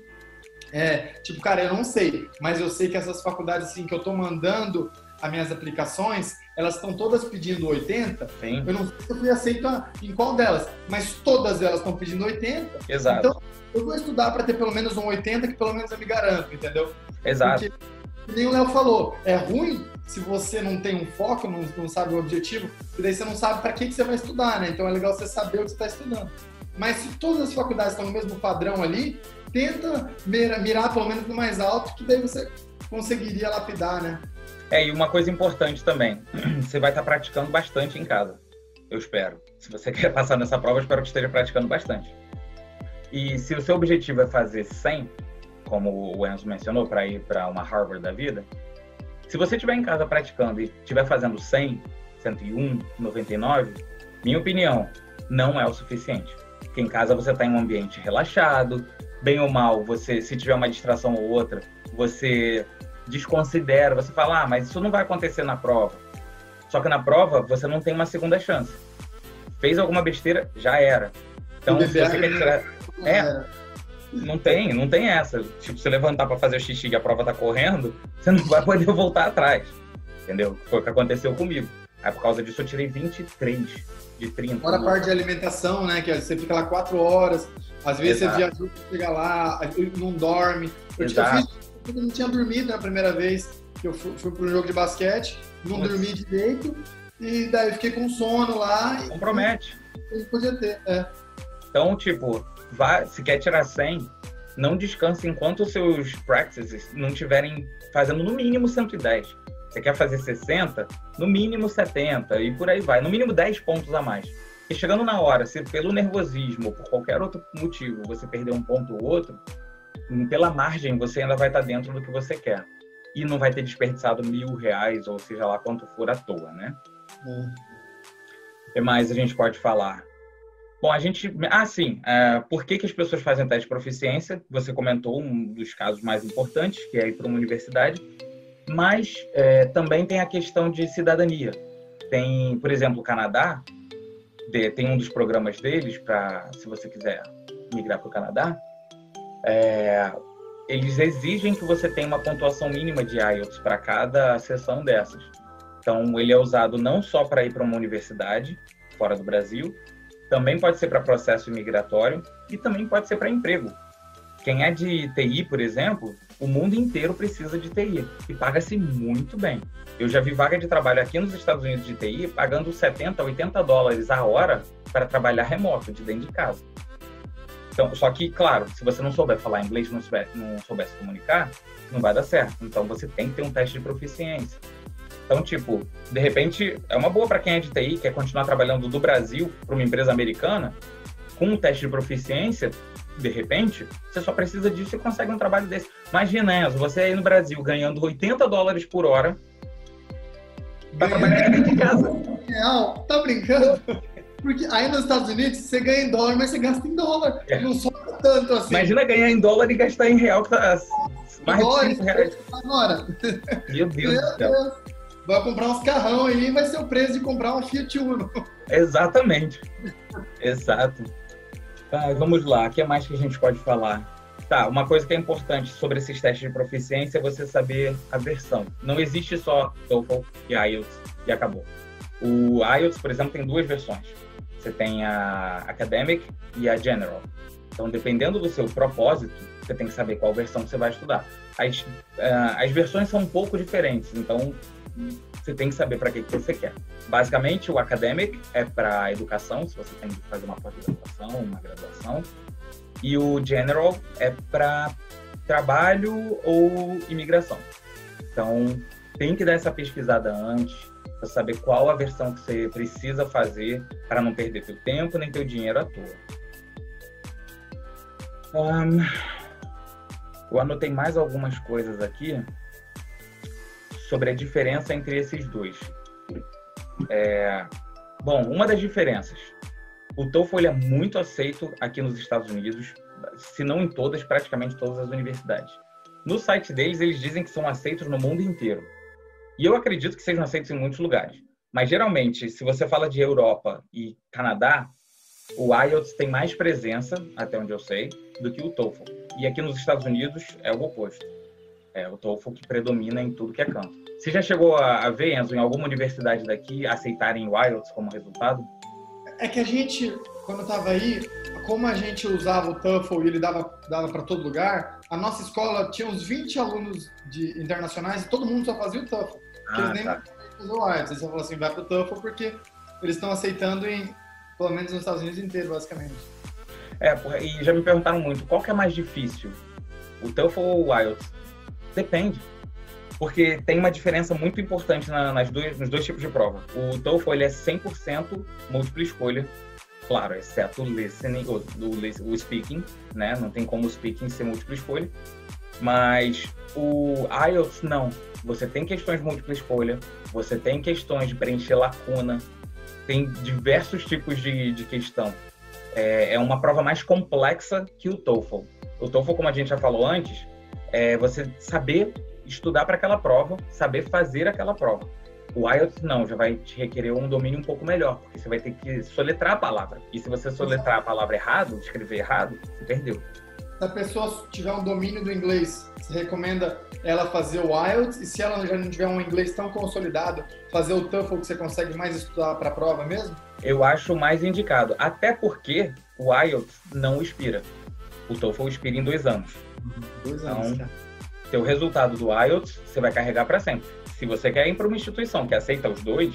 tipo, cara, eu não sei, mas eu sei que essas faculdades, assim, que eu estou mandando as minhas aplicações, elas estão todas pedindo 80. Sim. Eu não sei se eu fui aceito em qual delas, mas todas elas estão pedindo 80. Exato. Então, eu vou estudar para ter pelo menos um 80, que pelo menos eu me garanto, entendeu? Exato. Porque, nem o Léo falou, é ruim se você não tem um foco, não sabe o objetivo, e daí você não sabe para que você vai estudar, né? Então é legal você saber o que você está estudando. Mas se todas as faculdades estão no mesmo padrão ali, tenta mirar pelo menos no mais alto, que daí você conseguiria lapidar, né? E uma coisa importante também, você vai estar praticando bastante em casa, eu espero. Se você quer passar nessa prova, eu espero que esteja praticando bastante. E se o seu objetivo é fazer 100, como o Enzo mencionou, para ir para uma Harvard da vida, se você estiver em casa praticando e estiver fazendo 100, 101, 99, minha opinião, não é o suficiente. Porque em casa você está em um ambiente relaxado, bem ou mal, se tiver uma distração ou outra, você desconsidera, você fala, mas isso não vai acontecer na prova. Só que na prova, você não tem uma segunda chance. Fez alguma besteira, já era. Então, se você quer tirar... Não tem essa. Tipo, se levantar para fazer o xixi e a prova tá correndo, você não vai poder voltar atrás. Entendeu? Foi o que aconteceu comigo. Aí, por causa disso, eu tirei 23 de 30. Fora a parte de alimentação, né? Que você fica lá 4 horas, às vezes Exato. Você viaja, chega lá, não dorme. Eu não tinha dormido na primeira vez que eu fui para um jogo de basquete, não dormi direito, e daí fiquei com sono lá. Compromete. E podia ter, Então, tipo, se quer tirar 100, não descanse enquanto os seus practices não estiverem fazendo no mínimo 110. Você quer fazer 60, no mínimo 70, e por aí vai. No mínimo 10 pontos a mais. E chegando na hora, se pelo nervosismo ou por qualquer outro motivo você perder um ponto ou outro, pela margem, você ainda vai estar dentro do que você quer. E não vai ter desperdiçado R$1.000, ou seja lá quanto for à toa, né? O que mais a gente pode falar? Bom, por que as pessoas fazem teste de proficiência? Você comentou um dos casos mais importantes, que é ir para uma universidade. Mas também tem a questão de cidadania. Tem, por exemplo, o Canadá, tem um dos programas deles, se você quiser migrar para o Canadá, eles exigem que você tenha uma pontuação mínima de IELTS para cada sessão dessas. Então, ele é usado não só para ir para uma universidade, fora do Brasil, também pode ser para processo migratório e também pode ser para emprego. Quem é de TI, por exemplo, o mundo inteiro precisa de TI e paga-se muito bem. Eu já vi vaga de trabalho aqui nos Estados Unidos de TI pagando 70, 80 dólares a hora para trabalhar remoto, de dentro de casa. Então, só que, claro, se você não souber falar inglês, não souber se comunicar, não vai dar certo. Então, você tem que ter um teste de proficiência. Então, tipo, de repente, é uma boa para quem é de TI, quer continuar trabalhando do Brasil para uma empresa americana, com um teste de proficiência, de repente, você só precisa disso e consegue um trabalho desse. Imagina, Enzo, você aí no Brasil ganhando 80 dólares por hora para trabalhar dentro de casa. Real, tá brincando? Porque aí nos Estados Unidos você ganha em dólar, mas você gasta em dólar. Não sobra tanto assim. Imagina ganhar em dólar e gastar em real, que tá mais de 5 reais. Agora. Meu Deus do céu. Vai comprar uns carrão aí, vai ser o preço de comprar um Fiat Uno. Exatamente. Exato. Tá, vamos lá. O que mais que a gente pode falar? Tá, uma coisa que é importante sobre esses testes de proficiência é você saber a versão. Não existe só TOEFL e IELTS e acabou. O IELTS, por exemplo, tem 2 versões. Você tem a Academic e a General. Então, dependendo do seu propósito, você tem que saber qual versão você vai estudar. As versões são um pouco diferentes, então você tem que saber para que você quer. Basicamente, o Academic é para educação, se você tem que fazer uma pós-graduação, uma graduação. E o General é para trabalho ou imigração. Então, tem que dar essa pesquisada antes, para saber qual a versão que você precisa fazer para não perder seu tempo nem teu dinheiro à toa. Eu anotei mais algumas coisas aqui sobre a diferença entre esses dois. Bom, uma das diferenças, o TOEFL é muito aceito aqui nos Estados Unidos, se não em todas, praticamente todas as universidades. No site deles, eles dizem que são aceitos no mundo inteiro. E eu acredito que sejam aceitos em muitos lugares. Mas, geralmente, se você fala de Europa e Canadá, o IELTS tem mais presença, até onde eu sei, do que o TOEFL. E aqui nos Estados Unidos é o oposto. É o TOEFL que predomina em tudo que é canto. Você já chegou a ver, Enzo, em alguma universidade daqui aceitarem o IELTS como resultado? É que a gente, quando estava aí, como a gente usava o TOEFL e ele dava para todo lugar, a nossa escola tinha uns 20 alunos internacionais e todo mundo só fazia o TOEFL. Eles nem faziam o IELTS. Eles só falaram assim, vai para o TOEFL porque eles estão aceitando pelo menos nos Estados Unidos inteiro, basicamente. E já me perguntaram muito, qual que é mais difícil? O TOEFL ou o IELTS? Depende. Porque tem uma diferença muito importante nos dois tipos de prova. O TOEFL ele é 100% múltipla escolha, claro, exceto o listening, o speaking, né? Não tem como o speaking ser múltipla escolha. Mas o IELTS não. Você tem questões de múltipla escolha, você tem questões de preencher lacuna, tem diversos tipos de questão. É uma prova mais complexa que o TOEFL. O TOEFL, como a gente já falou antes, é você saber estudar para aquela prova, saber fazer aquela prova. O IELTS não, já vai te requerer um domínio um pouco melhor, porque você vai ter que soletrar a palavra. E se você soletrar a palavra errado, escrever errado, você perdeu. Se a pessoa tiver um domínio do inglês, você recomenda ela fazer o IELTS, e se ela já não tiver um inglês tão consolidado, fazer o TOEFL, que você consegue mais estudar para a prova mesmo? Eu acho mais indicado, até porque o IELTS não expira. O TOEFL expira em 2 anos. 2 anos, então, seu resultado do IELTS, você vai carregar para sempre. Se você quer ir para uma instituição que aceita os dois,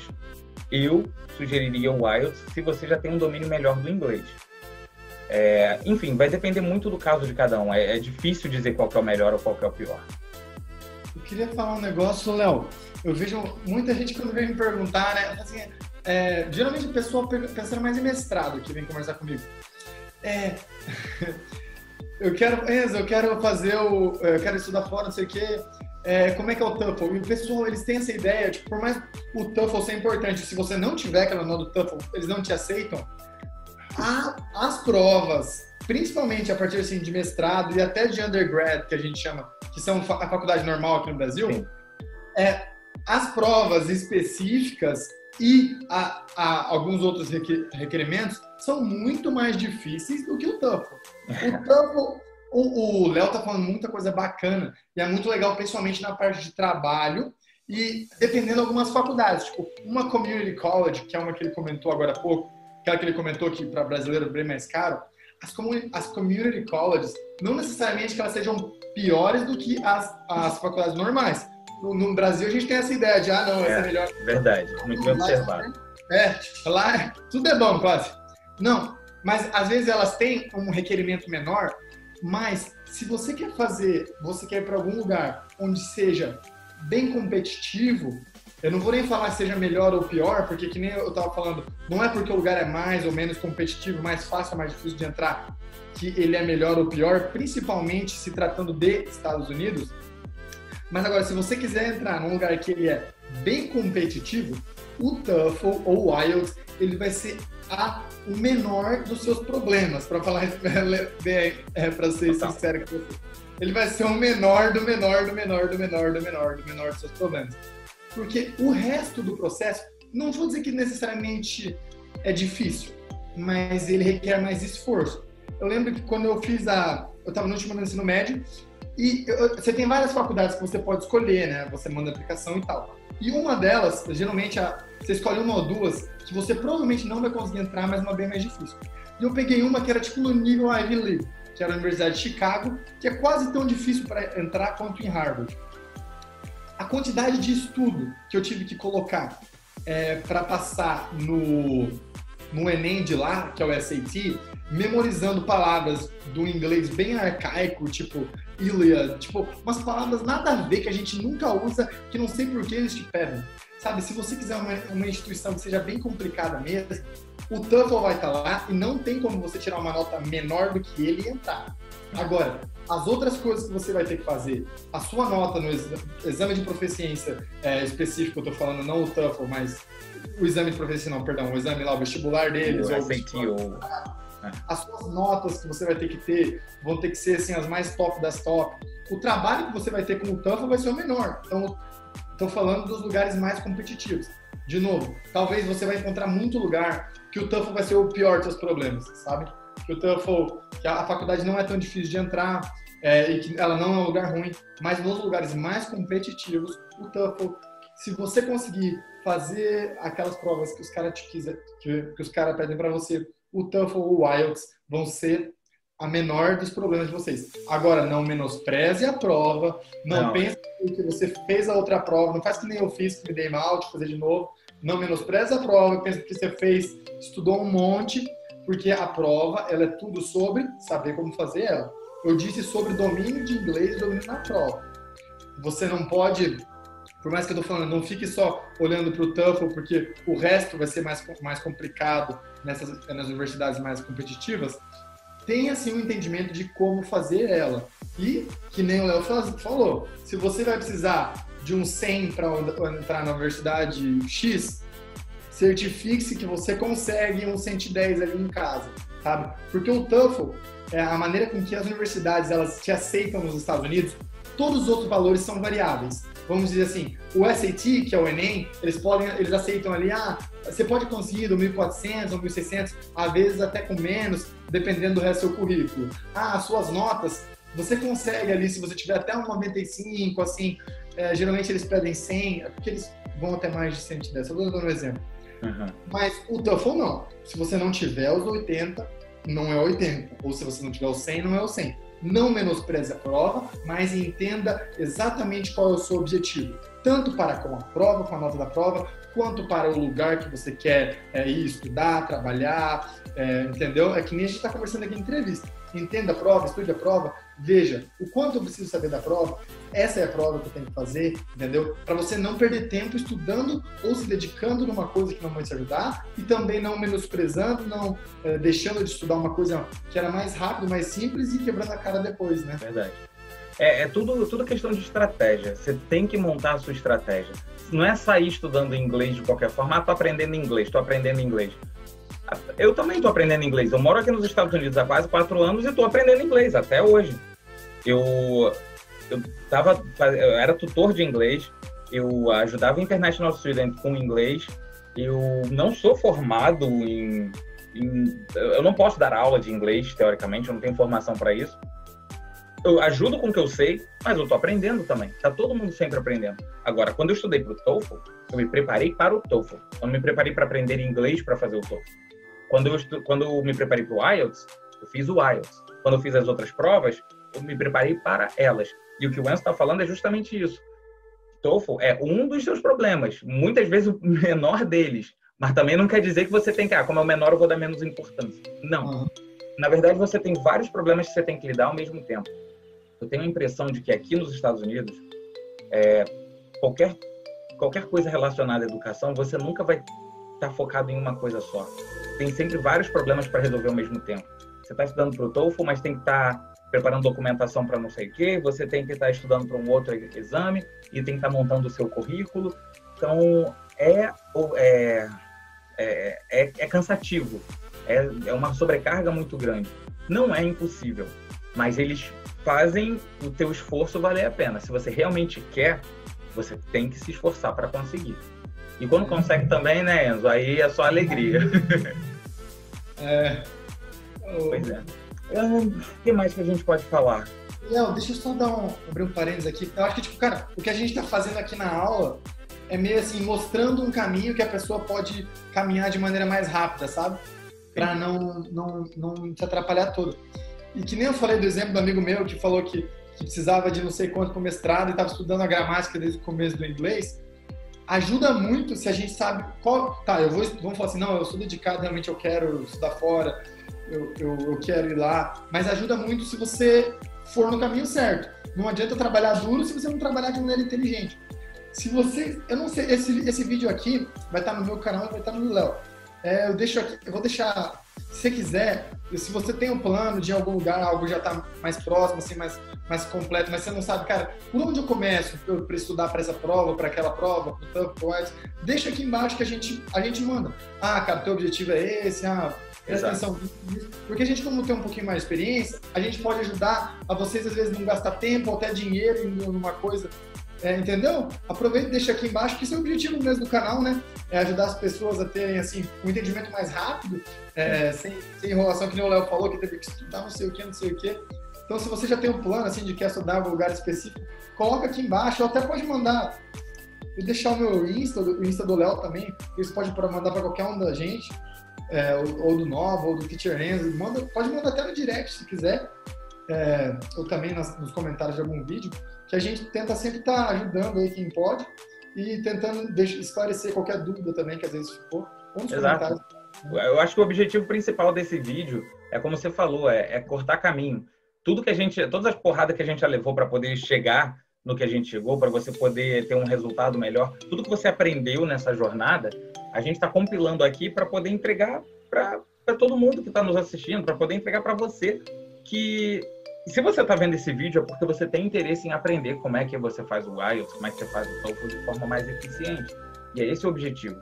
eu sugeriria o IELTS se você já tem um domínio melhor do inglês. Enfim, vai depender muito do caso de cada um. É difícil dizer qual que é o melhor ou qual que é o pior. Eu queria falar um negócio, Léo. Eu vejo muita gente quando vem me perguntar, né? Assim, geralmente a pessoa pensando mais em mestrado que vem conversar comigo. Eu quero fazer eu quero estudar fora, não sei o quê. Como é que é o TOEFL? E o pessoal, eles têm essa ideia, tipo, por mais o TOEFL ser importante, se você não tiver aquela nota do TOEFL, eles não te aceitam. As provas, principalmente a partir assim, de mestrado e até de undergrad, que a gente chama, que são a faculdade normal aqui no Brasil, as provas específicas e alguns outros requerimentos são muito mais difíceis do que o TOEFL. O TOEFL, o Léo tá falando muita coisa bacana e é muito legal, principalmente na parte de trabalho E dependendo de algumas faculdades, tipo, uma community college, que é uma que ele comentou agora há pouco, aquela que ele comentou que para brasileiro é bem mais caro, as community colleges, não necessariamente que elas sejam piores do que as faculdades normais. No Brasil a gente tem essa ideia de, não, essa é melhor. Verdade, muito bem observado. Lá tudo é bom, quase. Não, mas às vezes elas têm um requerimento menor, mas se você quer ir para algum lugar onde seja bem competitivo, eu não vou nem falar que seja melhor ou pior, porque que nem eu estava falando, não é porque o lugar é mais ou menos competitivo, mais fácil ou mais difícil de entrar, que ele é melhor ou pior, principalmente se tratando de Estados Unidos. Mas agora, se você quiser entrar num lugar que ele é bem competitivo, o TOEFL ou o IELTS, ele vai ser o menor dos seus problemas, para falar para ser sincero com você. Ele vai ser o menor do menor dos seus problemas. Porque o resto do processo, não vou dizer que necessariamente é difícil, mas ele requer mais esforço. Eu lembro que quando eu estava no último ano do ensino médio, e você tem várias faculdades que você pode escolher, né? Você manda aplicação e tal. E uma delas, geralmente, você escolhe uma ou duas, que você provavelmente não vai conseguir entrar, mas uma bem mais difícil. E eu peguei uma que era tipo no nível Ivy League, que era a Universidade de Chicago, que é quase tão difícil para entrar quanto em Harvard. A quantidade de estudo que eu tive que colocar para passar no Enem de lá, que é o SAT, memorizando palavras do inglês bem arcaico, tipo Iliad, tipo umas palavras nada a ver que a gente nunca usa, que não sei por que eles te pedem. Sabe, se você quiser uma instituição que seja bem complicada mesmo, o TOEFL vai estar lá e não tem como você tirar uma nota menor do que ele e entrar. Agora, as outras coisas que você vai ter que fazer, a sua nota no exame de proficiência específico, eu tô falando não o TOEFL, mas o exame de proficiência, não, perdão, o exame lá, o vestibular deles, o SAT, as suas notas que você vai ter que ter vão ter que ser assim, as mais top das top. O trabalho que você vai ter com o TOEFL vai ser o menor. Então, estou falando dos lugares mais competitivos. De novo, talvez você vai encontrar muito lugar que o TOEFL vai ser o pior dos seus problemas, sabe? Que o TOEFL, que a faculdade não é tão difícil de entrar e que ela não é um lugar ruim, mas nos lugares mais competitivos, o TOEFL, se você conseguir fazer aquelas provas que os caras que os caras pedem para você, o TOEFL ou o IELTS vão ser a menor dos problemas de vocês. Agora, não menospreze a prova, não pense que você fez a outra prova, não faz que nem eu fiz, que me dei mal de fazer de novo, não menospreze a prova, pense que você fez, estudou um monte, porque a prova, ela é tudo sobre saber como fazer ela. Eu disse sobre domínio de inglês e domínio na prova. Você não pode, por mais que eu estou falando, não fique só olhando para o TOEFL, porque o resto vai ser mais complicado nas universidades mais competitivas. Tenha, assim, um entendimento de como fazer ela. E, que nem o Léo falou, se você vai precisar de um 100 para entrar na universidade X, certifique-se que você consegue um 110 ali em casa, sabe? Porque o TOEFL, a maneira com que as universidades elas te aceitam nos Estados Unidos, todos os outros valores são variáveis. Vamos dizer assim, o SAT, que é o Enem, eles aceitam ali, você pode conseguir do 1.400 ou 1.600, às vezes até com menos, dependendo do resto do seu currículo. As suas notas, você consegue ali, se você tiver até um 95, assim, geralmente eles pedem 100, porque eles vão até mais de 110, eu estou dando um exemplo. Uhum. Mas o TOEFL não. Se você não tiver os 80, não é 80. Ou se você não tiver o 100, não é o 100. Não menospreze a prova, mas entenda exatamente qual é o seu objetivo. Tanto para com a prova, com a nota da prova, quanto para o lugar que você quer ir estudar, trabalhar, entendeu? É que nem a gente está conversando aqui em entrevista. Entenda a prova, estude a prova, veja o quanto eu preciso saber da prova, essa é a prova que eu tenho que fazer, entendeu? Para você não perder tempo estudando ou se dedicando numa coisa que não vai te ajudar e também não menosprezando, não deixando de estudar uma coisa que era mais rápido, mais simples e quebrando a cara depois, né? Verdade. Tudo questão de estratégia. Você tem que montar a sua estratégia. Não é sair estudando inglês de qualquer forma. Tô aprendendo inglês. Eu também estou aprendendo inglês. Eu moro aqui nos Estados Unidos há quase 4 anos e estou aprendendo inglês até hoje. Eu era tutor de inglês, eu ajudava International Student com inglês. Eu não sou formado eu não posso dar aula de inglês, teoricamente, eu não tenho formação para isso. eu ajudo com o que eu sei, mas eu tô aprendendo também. Tá todo mundo sempre aprendendo. Agora, quando eu estudei pro TOEFL, eu me preparei para o TOEFL. Eu não me preparei para aprender inglês para fazer o TOEFL. Quando eu me preparei pro IELTS, eu fiz o IELTS. Quando eu fiz as outras provas, eu me preparei para elas. E o que o Enzo está falando é justamente isso. TOEFL é um dos seus problemas, muitas vezes o menor deles, mas também não quer dizer que você tem que, como é o menor, eu vou dar menos importância. Não. Na verdade, você tem vários problemas que você tem que lidar ao mesmo tempo. Eu tenho a impressão de que aqui nos Estados Unidos, qualquer coisa relacionada à educação, você nunca vai estar focado em uma coisa só. Tem sempre vários problemas para resolver ao mesmo tempo. Você está estudando para o TOEFL, mas tem que estar preparando documentação para não sei o quê, você tem que estar estudando para um outro exame e tem que estar montando o seu currículo. Então, é cansativo. É uma sobrecarga muito grande. Não é impossível, mas eles fazem o teu esforço valer a pena. Se você realmente quer, você tem que se esforçar para conseguir. E quando consegue também, né, Enzo? Aí é só alegria. Pois é. O que mais que a gente pode falar? Léo, deixa eu só abrir um parênteses aqui. Eu acho que, cara, o que a gente está fazendo aqui na aula é meio assim, mostrando um caminho que a pessoa pode caminhar de maneira mais rápida, sabe? Para não se atrapalhar todo. E que nem eu falei do exemplo do amigo meu que falou que precisava de não sei quanto para o mestrado e estava estudando a gramática desde o começo do inglês. Ajuda muito se a gente sabe qual... Tá, vamos falar assim, não, eu sou dedicado, realmente eu quero estudar fora, eu quero ir lá, mas ajuda muito se você for no caminho certo. Não adianta trabalhar duro se você não trabalhar de maneira inteligente. Se você... Eu não sei, esse vídeo aqui vai estar no meu canal e vai estar no do Léo. Eu vou deixar... Se você quiser, se você tem um plano de algum lugar, algo já está mais próximo, assim, mais completo, mas você não sabe, cara, por onde eu começo para estudar para essa prova, para aquela prova, para o TOEFL, deixa aqui embaixo que a gente manda. Cara, teu objetivo é esse, presta atenção nisso. Porque a gente, como tem um pouquinho mais de experiência, a gente pode ajudar a vocês, às vezes, não gastar tempo ou até dinheiro em uma coisa. Entendeu? Aproveita e deixa aqui embaixo, que esse é o objetivo mesmo do canal, né? É ajudar as pessoas a terem, assim, um entendimento mais rápido, sem enrolação, que nem o Léo falou, que teve que estudar não sei o que. Então, se você já tem um plano, assim, de quer estudar em algum lugar específico, coloca aqui embaixo, ou até pode mandar, e deixar o meu Insta, o Insta do Léo também, isso pode mandar para qualquer um da gente, ou do Nova, ou do Teacher Enzo, pode mandar até no direct, se quiser, ou também nos comentários de algum vídeo, que a gente tenta sempre estar ajudando aí quem pode e tentando esclarecer qualquer dúvida também que às vezes ficou. Exato. Eu acho que o objetivo principal desse vídeo é, como você falou, é cortar caminho. Todas as porradas que a gente já levou para poder chegar no que a gente chegou, para você poder ter um resultado melhor, tudo que você aprendeu nessa jornada, a gente está compilando aqui para poder entregar para todo mundo que está nos assistindo, para poder entregar para você que... Se você está vendo esse vídeo é porque você tem interesse em aprender como é que você faz o IELTS, como é que você faz o TOEFL de forma mais eficiente. E é esse o objetivo.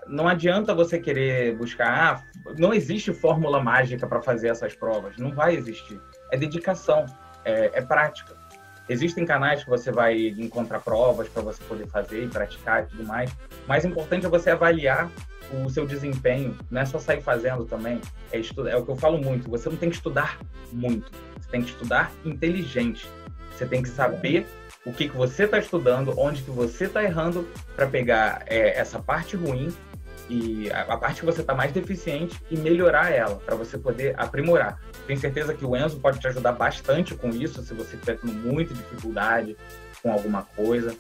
Não adianta você querer buscar... não existe fórmula mágica para fazer essas provas. Não vai existir. É dedicação, é prática. Existem canais que você vai encontrar provas para você poder fazer e praticar e tudo mais. O mais importante é você avaliar o seu desempenho, não é só sair fazendo também, é o que eu falo muito, você não tem que estudar muito, você tem que estudar inteligente, você tem que saber o que você está estudando, onde que você está errando, para pegar essa parte ruim e a parte que você está mais deficiente e melhorar ela, para você poder aprimorar. Tenho certeza que o Enzo pode te ajudar bastante com isso, se você estiver tendo muita dificuldade com alguma coisa.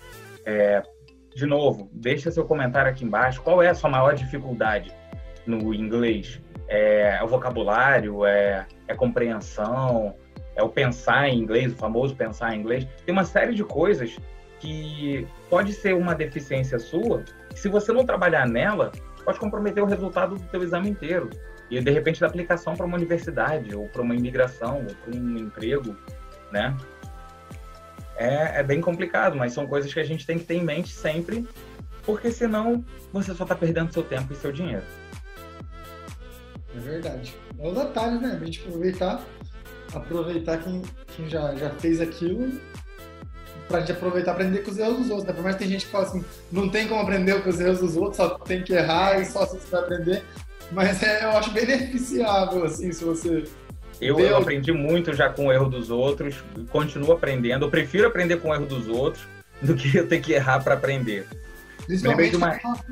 De novo, deixa seu comentário aqui embaixo. Qual é a sua maior dificuldade no inglês? É o vocabulário? É a compreensão? É o pensar em inglês, o famoso pensar em inglês? Tem uma série de coisas que pode ser uma deficiência sua, que se você não trabalhar nela, pode comprometer o resultado do teu exame inteiro. E, de repente, da aplicação para uma universidade, ou para uma imigração, ou para um emprego, né? É bem complicado, mas são coisas que a gente tem que ter em mente sempre, porque senão você só está perdendo seu tempo e seu dinheiro. É verdade. É os atalhos, né? A gente aproveitar quem já fez aquilo, pra gente aproveitar e aprender com os erros dos outros, né? Por mais que tem gente que fala assim, não tem como aprender com os erros dos outros, só tem que errar e só assim você vai aprender. Mas eu acho beneficiável, assim, se você Eu aprendi muito já com o erro dos outros, continuo aprendendo. Eu prefiro aprender com o erro dos outros do que eu ter que errar para aprender. Principalmente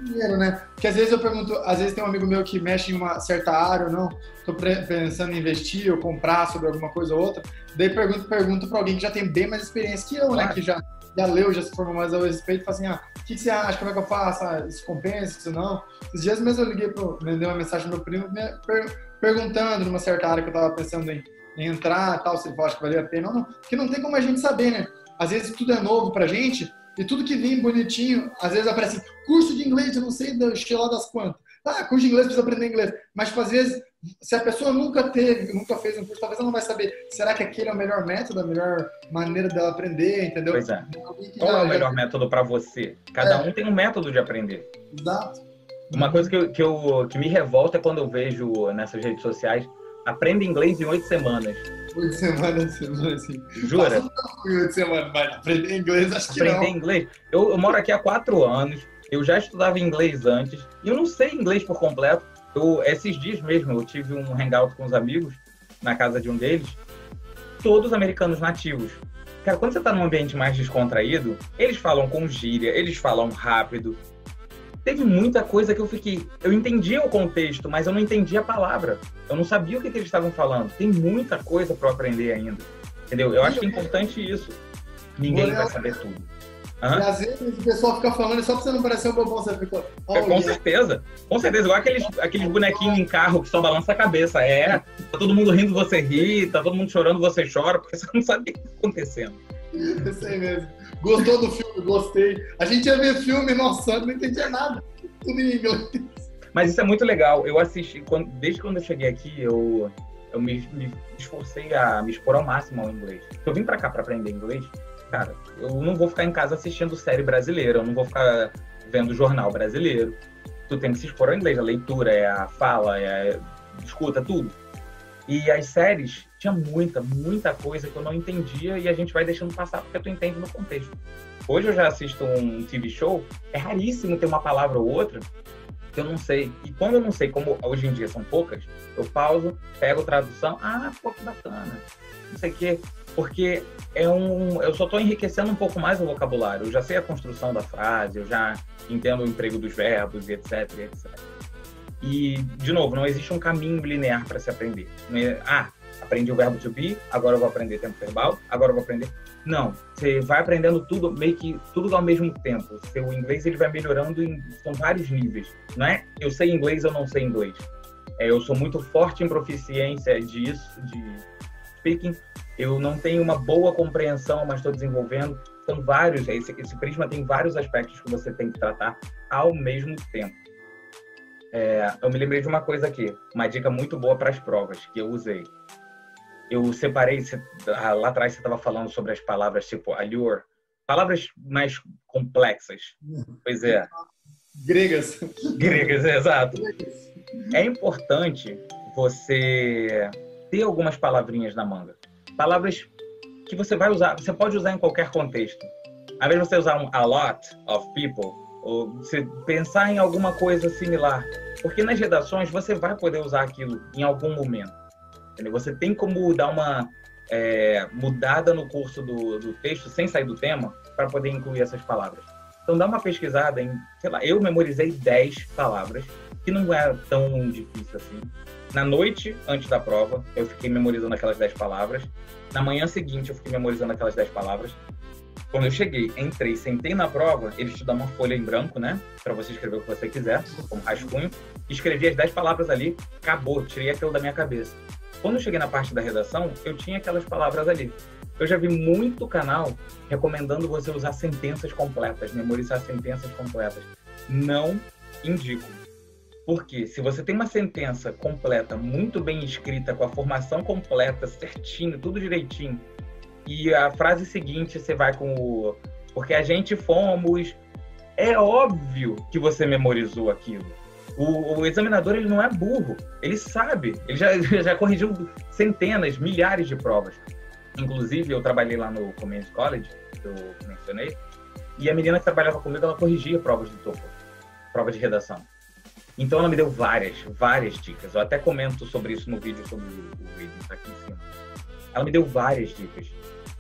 dinheiro, né? Porque às vezes eu pergunto, às vezes tem um amigo meu que mexe em uma certa área ou não, tô pensando em investir ou comprar sobre alguma coisa ou outra, daí pergunto para alguém que já tem bem mais experiência que eu, claro, né? Que já leu, já se formou mais a respeito, e fala assim, o que você acha, como é que eu faço? Isso compensa, isso não? Esses dias mesmo eu mandei uma mensagem pro meu primo perguntando numa certa área que eu tava pensando em entrar, tal, se ele acha que valia a pena ou não, porque não tem como a gente saber, né? Às vezes tudo é novo pra gente, e tudo que vem bonitinho, às vezes aparece curso de inglês, eu não sei lá das quantas. Curso de inglês, precisa aprender inglês. Mas, tipo, às vezes, se a pessoa nunca fez um curso, talvez ela não vai saber. Será que aquele é o melhor método, a melhor maneira dela aprender, entendeu? Pois é. Qual é o melhor método para você? Cada um tem um método de aprender. Exato. Uma coisa que me revolta é quando eu vejo nessas redes sociais, aprenda inglês em 8 semanas. 8 semanas, assim. Jura? 8 semanas, mas aprender inglês, acho que não. Aprender inglês? Eu moro aqui há 4 anos, eu já estudava inglês antes, e eu não sei inglês por completo. Esses dias mesmo, eu tive um hangout com os amigos, na casa de um deles, todos americanos nativos. Cara, quando você tá num ambiente mais descontraído, eles falam com gíria, eles falam rápido. Teve muita coisa que eu entendia o contexto, mas eu não entendia a palavra. Eu não sabia o que eles estavam falando. Tem muita coisa para eu aprender ainda, entendeu? Eu acho que é importante isso. Ninguém vai saber tudo. E às vezes o pessoal fica falando só pra você não parecer um bobão, você fica... Com certeza, igual aqueles bonequinhos em carro que só balança a cabeça. Tá todo mundo rindo, você ri, tá todo mundo chorando, você chora, porque você não sabe o que tá acontecendo. Isso aí mesmo. Gostou do filme? Gostei. A gente ia ver filme, nossa, não entendia nada. Tudo em inglês. Mas isso é muito legal. Eu assisti, desde quando eu cheguei aqui, eu me esforcei a me expor ao máximo ao inglês. Eu vim pra cá pra aprender inglês, cara, eu não vou ficar em casa assistindo série brasileira, eu não vou ficar vendo jornal brasileiro. Tu tem que se expor ao inglês, a leitura, a fala, escuta, tudo. E as séries, tinha muita coisa que eu não entendia e a gente vai deixando passar porque tu entende no contexto. Hoje eu já assisto um TV show, é raríssimo ter uma palavra ou outra que eu não sei. E quando eu não sei, como hoje em dia são poucas, eu pauso, pego tradução, pô, que bacana, não sei o quê. Porque eu só estou enriquecendo um pouco mais o vocabulário. Eu já sei a construção da frase, eu já entendo o emprego dos verbos, etc, etc. E, de novo, não existe um caminho linear para se aprender. Não é, aprendi o verbo to be, agora eu vou aprender tempo verbal, agora eu vou aprender... Não, você vai aprendendo tudo, meio que tudo ao mesmo tempo. Seu inglês ele vai melhorando são vários níveis. Não é eu sei inglês, eu não sei inglês. Eu sou muito forte em proficiência de speaking. Eu não tenho uma boa compreensão, mas estou desenvolvendo. São vários, esse prisma tem vários aspectos que você tem que tratar ao mesmo tempo. Eu me lembrei de uma coisa aqui, uma dica muito boa para as provas que eu usei. Eu separei, lá atrás você estava falando sobre as palavras tipo allure, palavras mais complexas. Pois é. Gregas, exato. É importante você ter algumas palavrinhas na manga. Palavras que você vai usar, você pode usar em qualquer contexto. Ao invés de você usar a lot of people, ou você pensar em alguma coisa similar. Porque nas redações você vai poder usar aquilo em algum momento. Você tem como dar uma mudada no curso do texto sem sair do tema para poder incluir essas palavras. Então dá uma pesquisada em, sei lá, eu memorizei 10 palavras, que não é tão difícil assim. Na noite, antes da prova, eu fiquei memorizando aquelas 10 palavras. Na manhã seguinte, eu fiquei memorizando aquelas 10 palavras. Quando eu cheguei, entrei, sentei na prova, eles te dão uma folha em branco, né? Para você escrever o que você quiser, como rascunho. Escrevi as 10 palavras ali, acabou, tirei aquilo da minha cabeça. Quando eu cheguei na parte da redação, eu tinha aquelas palavras ali. Eu já vi muito canal recomendando você usar sentenças completas, memorizar sentenças completas. Não indico. Porque se você tem uma sentença completa, muito bem escrita, com a formação completa, certinho, tudo direitinho, e a frase seguinte você vai com o... Porque a gente fomos... É óbvio que você memorizou aquilo. O examinador, ele não é burro. Ele sabe. Ele já corrigiu centenas, milhares de provas. Inclusive, eu trabalhei lá no Community College, que eu mencionei, e a menina que trabalhava comigo, ela corrigia provas do TOEFL, provas de redação. Então ela me deu várias dicas. Eu até comento sobre isso no vídeo sobre o reading, tá aqui em cima. Ela me deu várias dicas.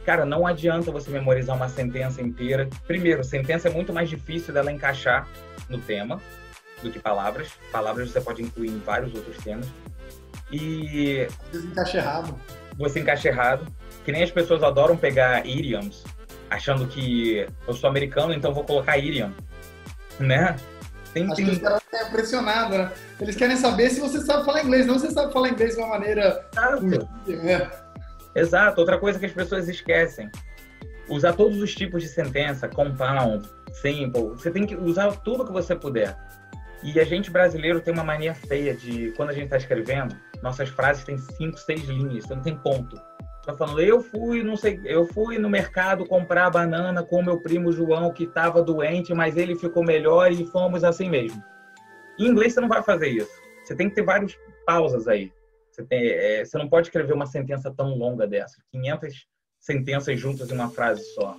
Cara, não adianta você memorizar uma sentença inteira. Primeiro, sentença é muito mais difícil dela encaixar no tema do que palavras. Palavras você pode incluir em vários outros temas. E... Você encaixa errado. Você encaixa errado. Que nem as pessoas adoram pegar idioms, achando que eu sou americano, então vou colocar idiom, né? Acho que os caras ficam impressionados, né? Eles querem saber se você sabe falar inglês, não se você sabe falar inglês de uma maneira... Exato. Outra coisa que as pessoas esquecem. Usar todos os tipos de sentença, compound, simple. Você tem que usar tudo que você puder. E a gente brasileiro tem uma mania feia de, quando a gente está escrevendo, nossas frases têm 5, 6 linhas, você não tem ponto. Tá falando, eu fui no mercado comprar banana com meu primo João, que estava doente, mas ele ficou melhor e fomos assim mesmo. Em inglês você não vai fazer isso. Você tem que ter várias pausas aí. Você não pode escrever uma sentença tão longa dessa. 500 sentenças juntas em uma frase só.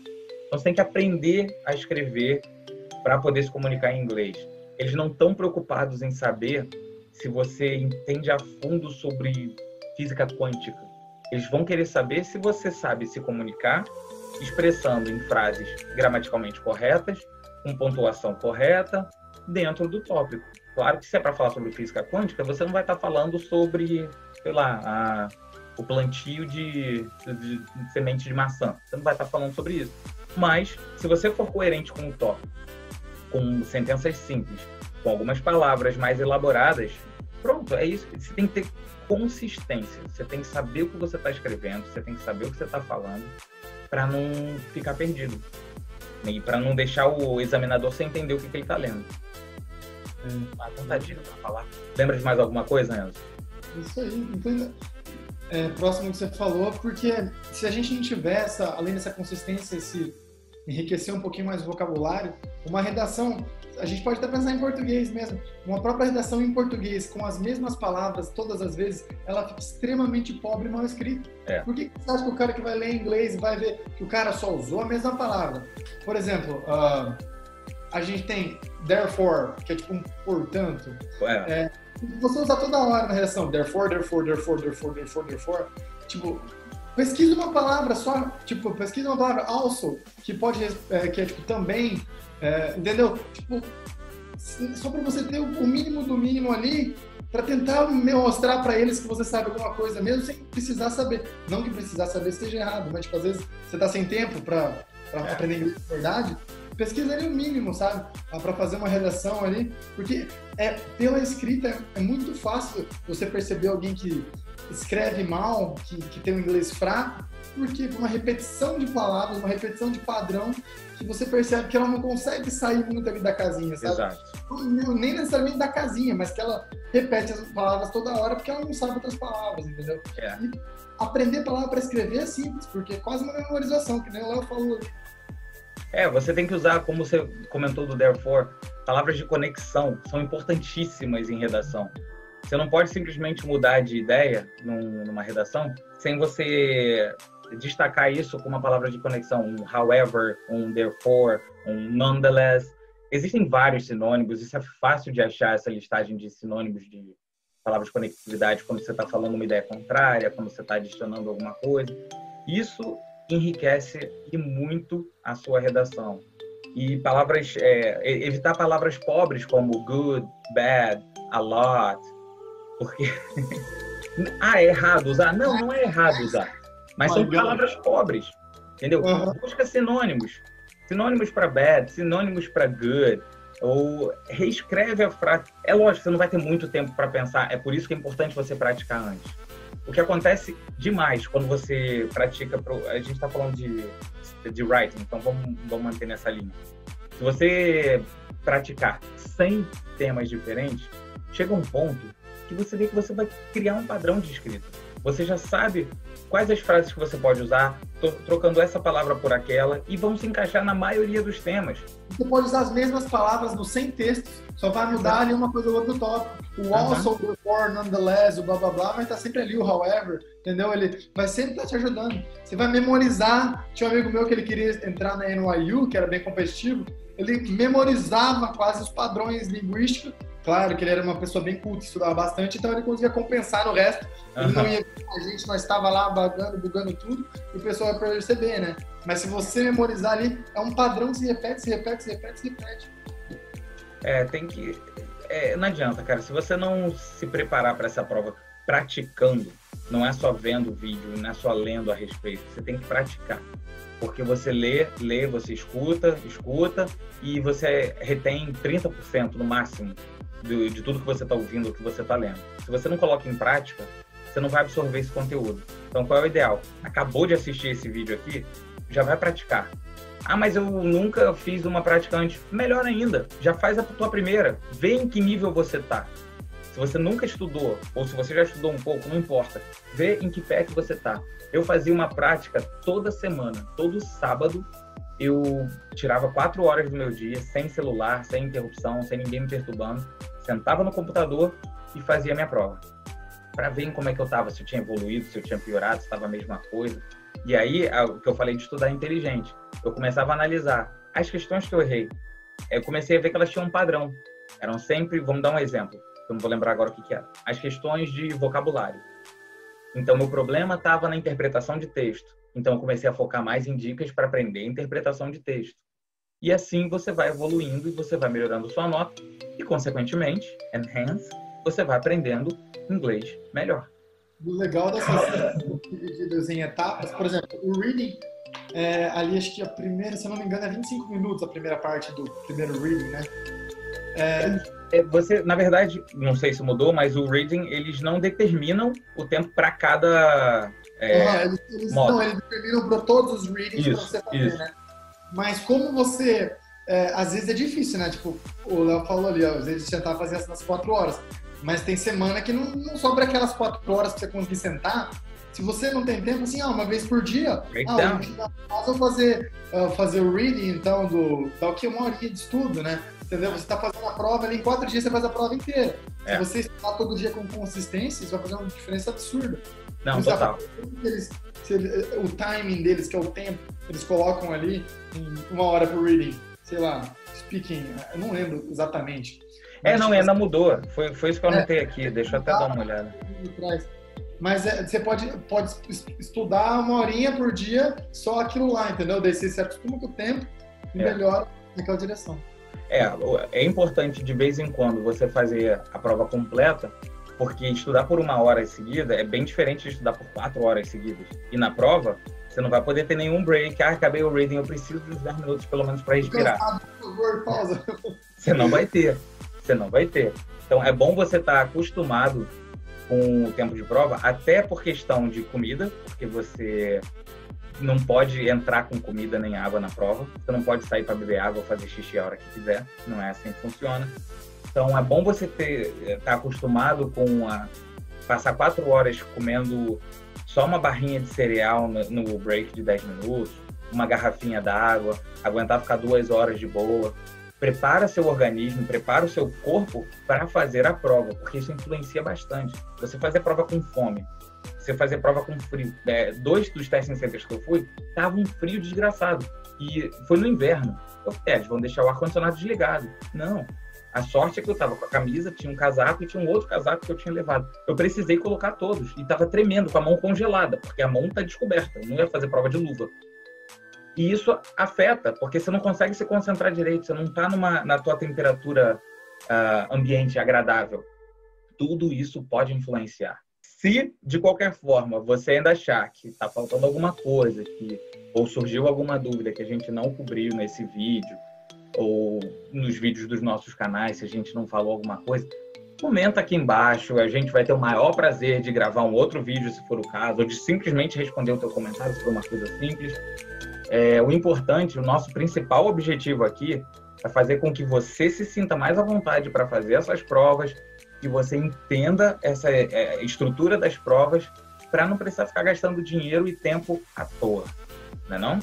Então você tem que aprender a escrever para poder se comunicar em inglês. Eles não estão preocupados em saber se você entende a fundo sobre física quântica. Eles vão querer saber se você sabe se comunicar, expressando em frases gramaticalmente corretas, com pontuação correta, dentro do tópico. Claro que se é para falar sobre física quântica, você não vai estar falando sobre, sei lá, o plantio de semente de maçã. Você não vai estar falando sobre isso. Mas, se você for coerente com o tópico, com sentenças simples, com algumas palavras mais elaboradas, pronto, é isso. Você tem que ter consistência. Você tem que saber o que você está escrevendo, você tem que saber o que você está falando, para não ficar perdido. E para não deixar o examinador sem entender o que ele está lendo. Tanta dica para falar. Lembra de mais alguma coisa, Enzo? Isso aí. Então, próximo que você falou, porque se a gente não tiver além dessa consistência, enriquecer um pouquinho mais o vocabulário, uma redação, a gente pode até pensar em português mesmo, uma própria redação em português, com as mesmas palavras todas as vezes, ela fica extremamente pobre e mal escrita. Por que você acha que o cara que vai ler inglês vai ver que o cara só usou a mesma palavra? Por exemplo, a gente tem therefore, que é tipo um portanto. Você usa toda hora na redação, therefore. Tipo, pesquisa uma palavra só, tipo, pesquisa uma palavra also, que pode, que é tipo também, entendeu? Tipo, só para você ter o mínimo do mínimo ali, para tentar mostrar para eles que você sabe alguma coisa, mesmo sem precisar saber. Não que precisar saber esteja errado, mas tipo, às vezes você tá sem tempo para aprender inglês de verdade, pesquisa ali o mínimo, sabe? Para fazer uma redação ali, porque pela escrita é muito fácil você perceber alguém que escreve mal, que tem um inglês fraco, porque por uma repetição de palavras, uma repetição de padrão, que você percebe que ela não consegue sair muito ali da casinha, sabe? Exato. Nem necessariamente da casinha, mas que ela repete as palavras toda hora porque ela não sabe outras palavras, entendeu? E aprender palavra para escrever é simples, porque é quase uma memorização, que nem o Léo falou ali. Você tem que usar, como você comentou do therefore, palavras de conexão, são importantíssimas em redação. Você não pode simplesmente mudar de ideia numa redação sem você destacar isso com uma palavra de conexão, um however, um therefore, um nonetheless. Existem vários sinônimos, isso é fácil de achar, essa listagem de sinônimos de palavras de conectividade quando você está falando uma ideia contrária, quando você está adicionando alguma coisa. Isso enriquece e muito a sua redação. E evitar palavras pobres como good, bad, a lot, porque é errado usar? Não é errado usar, mas são palavras pobres, entendeu? Busca sinônimos para bad, sinônimos para good, ou reescreve a frase. É lógico, você não vai ter muito tempo para pensar, é por isso que é importante você praticar antes. O que acontece demais quando você pratica... A gente está falando de writing, então vamos manter nessa linha. Se você praticar 100 temas diferentes, chega um ponto que você vê que você vai criar um padrão de escrita. Você já sabe quais as frases que você pode usar, trocando essa palavra por aquela, e vão se encaixar na maioria dos temas. Você pode usar as mesmas palavras nos 100 textos, só vai mudar ali uma coisa ou outra no tópico. O also, o therefore, nonetheless, o blá blá blá, vai estar sempre ali, o however, entendeu? Ele vai sempre estar te ajudando. Você vai memorizar. Tinha um amigo meu que ele queria entrar na NYU, que era bem competitivo, ele memorizava quase os padrões linguísticos claro que ele era uma pessoa bem culta, estudava bastante, então ele conseguia compensar no resto. Ele não ia a gente, nós estava lá bugando tudo, e o pessoal ia perceber, né? Mas se você memorizar ali, é um padrão que se repete. Tem que... não adianta, cara. Se você não se preparar para essa prova praticando, não é só vendo o vídeo, não é só lendo a respeito, você tem que praticar. Porque você lê, você escuta, e você retém 30% no máximo de tudo que você está ouvindo, que você está lendo. Se você não coloca em prática, você não vai absorver esse conteúdo. Então, qual é o ideal? Acabou de assistir esse vídeo aqui, já vai praticar. Ah, mas eu nunca fiz uma prática antes. Melhor ainda, já faz a tua primeira. Vê em que nível você está. Se você nunca estudou, ou se você já estudou um pouco, não importa. Vê em que pé que você está. Eu fazia uma prática toda semana, todo sábado. Eu tirava 4 horas do meu dia, sem celular, sem interrupção, sem ninguém me perturbando. Sentava no computador e fazia a minha prova. Para ver como é que eu estava, se eu tinha evoluído, se eu tinha piorado, se estava a mesma coisa. E aí, o que eu falei de estudar inteligente. Eu começava a analisar as questões que eu errei. Eu comecei a ver que elas tinham um padrão. Eram sempre, vamos dar um exemplo, eu não vou lembrar agora o que era. As questões de vocabulário. Então, meu problema estava na interpretação de texto. Então, eu comecei a focar mais em dicas para aprender a interpretação de texto. E assim você vai evoluindo e você vai melhorando sua nota. E, consequentemente, você vai aprendendo inglês melhor. O legal dessas divididas em etapas, por exemplo, o reading, ali acho que a primeira, se eu não me engano, é 25 minutos a primeira parte do primeiro reading, né? Você, na verdade, não sei se mudou, mas o reading, eles não determinam o tempo para cada modo. Eles determinam para todos os readings para você fazer, né? Mas como você... às vezes é difícil, né? Tipo, o Léo falou ali, às vezes tentar fazer essas 4 horas. Mas tem semana que não sobra aquelas 4 horas para você conseguir sentar. Se você não tem tempo, assim, uma vez por dia, eu vou fazer o reading, então, dá o que? 1 horinha de estudo, né? Entendeu? Você está fazendo a prova ali, em 4 dias você faz a prova inteira. Se você estudar todo dia com consistência, isso vai fazer uma diferença absurda. Não, total. O timing deles, que é o tempo, eles colocam ali em 1 hora pro reading, sei lá, speaking, eu não lembro exatamente. Ainda mudou. Foi isso que eu anotei aqui, deixa eu até dar uma olhada. Mas você pode estudar 1 horinha por dia, só aquilo lá, entendeu? Daí você se acostuma com o tempo e melhora naquela direção. É importante de vez em quando você fazer a prova completa, porque estudar por 1 hora seguida é bem diferente de estudar por 4 horas seguidas. E na prova, você não vai poder ter nenhum break. Acabei o reading, eu preciso de uns 10 minutos pelo menos para respirar. Pausa. Você não vai ter. Então, é bom você estar acostumado com o tempo de prova, até por questão de comida, porque você não pode entrar com comida nem água na prova. Você não pode sair para beber água ou fazer xixi a hora que quiser. Não é assim que funciona. Então, é bom você estar acostumado com passar 4 horas comendo só uma barrinha de cereal no break de 10 minutos, uma garrafinha d'água, aguentar ficar 2 horas de boa. Prepara seu organismo, prepara o seu corpo para fazer a prova, porque isso influencia bastante. Você fazer prova com fome, você fazer prova com frio. 2 dos testing centers que eu fui, tava um frio desgraçado. E foi no inverno. Eles vão deixar o ar-condicionado desligado. Não. A sorte é que eu tava com a camisa, tinha um casaco e tinha um outro casaco que eu tinha levado. Eu precisei colocar todos. E tava tremendo, com a mão congelada, porque a mão tá descoberta. Eu não ia fazer prova de luva. E isso afeta, porque você não consegue se concentrar direito, você não está na tua temperatura ambiente agradável. Tudo isso pode influenciar. Se, de qualquer forma, você ainda achar que está faltando alguma coisa, ou surgiu alguma dúvida que a gente não cobriu nesse vídeo, ou nos vídeos dos nossos canais, se a gente não falou alguma coisa, comenta aqui embaixo, a gente vai ter o maior prazer de gravar um outro vídeo, se for o caso, ou de simplesmente responder o teu comentário, se for uma coisa simples. O importante, o nosso principal objetivo aqui é fazer com que você se sinta mais à vontade para fazer essas provas, que você entenda essa estrutura das provas, para não precisar ficar gastando dinheiro e tempo à toa, não é não?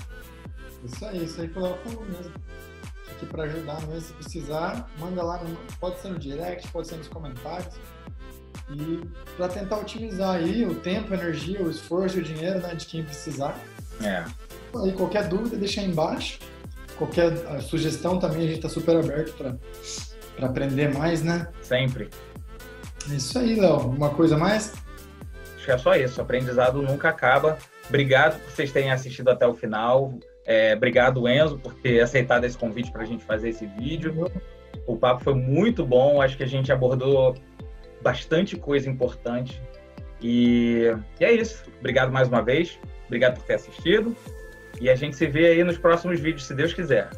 Isso aí que eu falo mesmo. Aqui para ajudar mesmo, se precisar, manda lá, pode ser no direct, pode ser nos comentários. E para tentar otimizar aí o tempo, a energia, o esforço e o dinheiro, né, de quem precisar. Aí, qualquer dúvida, deixa aí embaixo. Qualquer sugestão também, a gente está super aberto para aprender mais, né? Sempre. É isso aí, Léo. Alguma coisa mais? Acho que é só isso. O aprendizado nunca acaba. Obrigado por vocês terem assistido até o final. Obrigado, Enzo, por ter aceitado esse convite para a gente fazer esse vídeo. O papo foi muito bom. Acho que a gente abordou bastante coisa importante. E é isso. Obrigado mais uma vez. Obrigado por ter assistido. E a gente se vê aí nos próximos vídeos, se Deus quiser.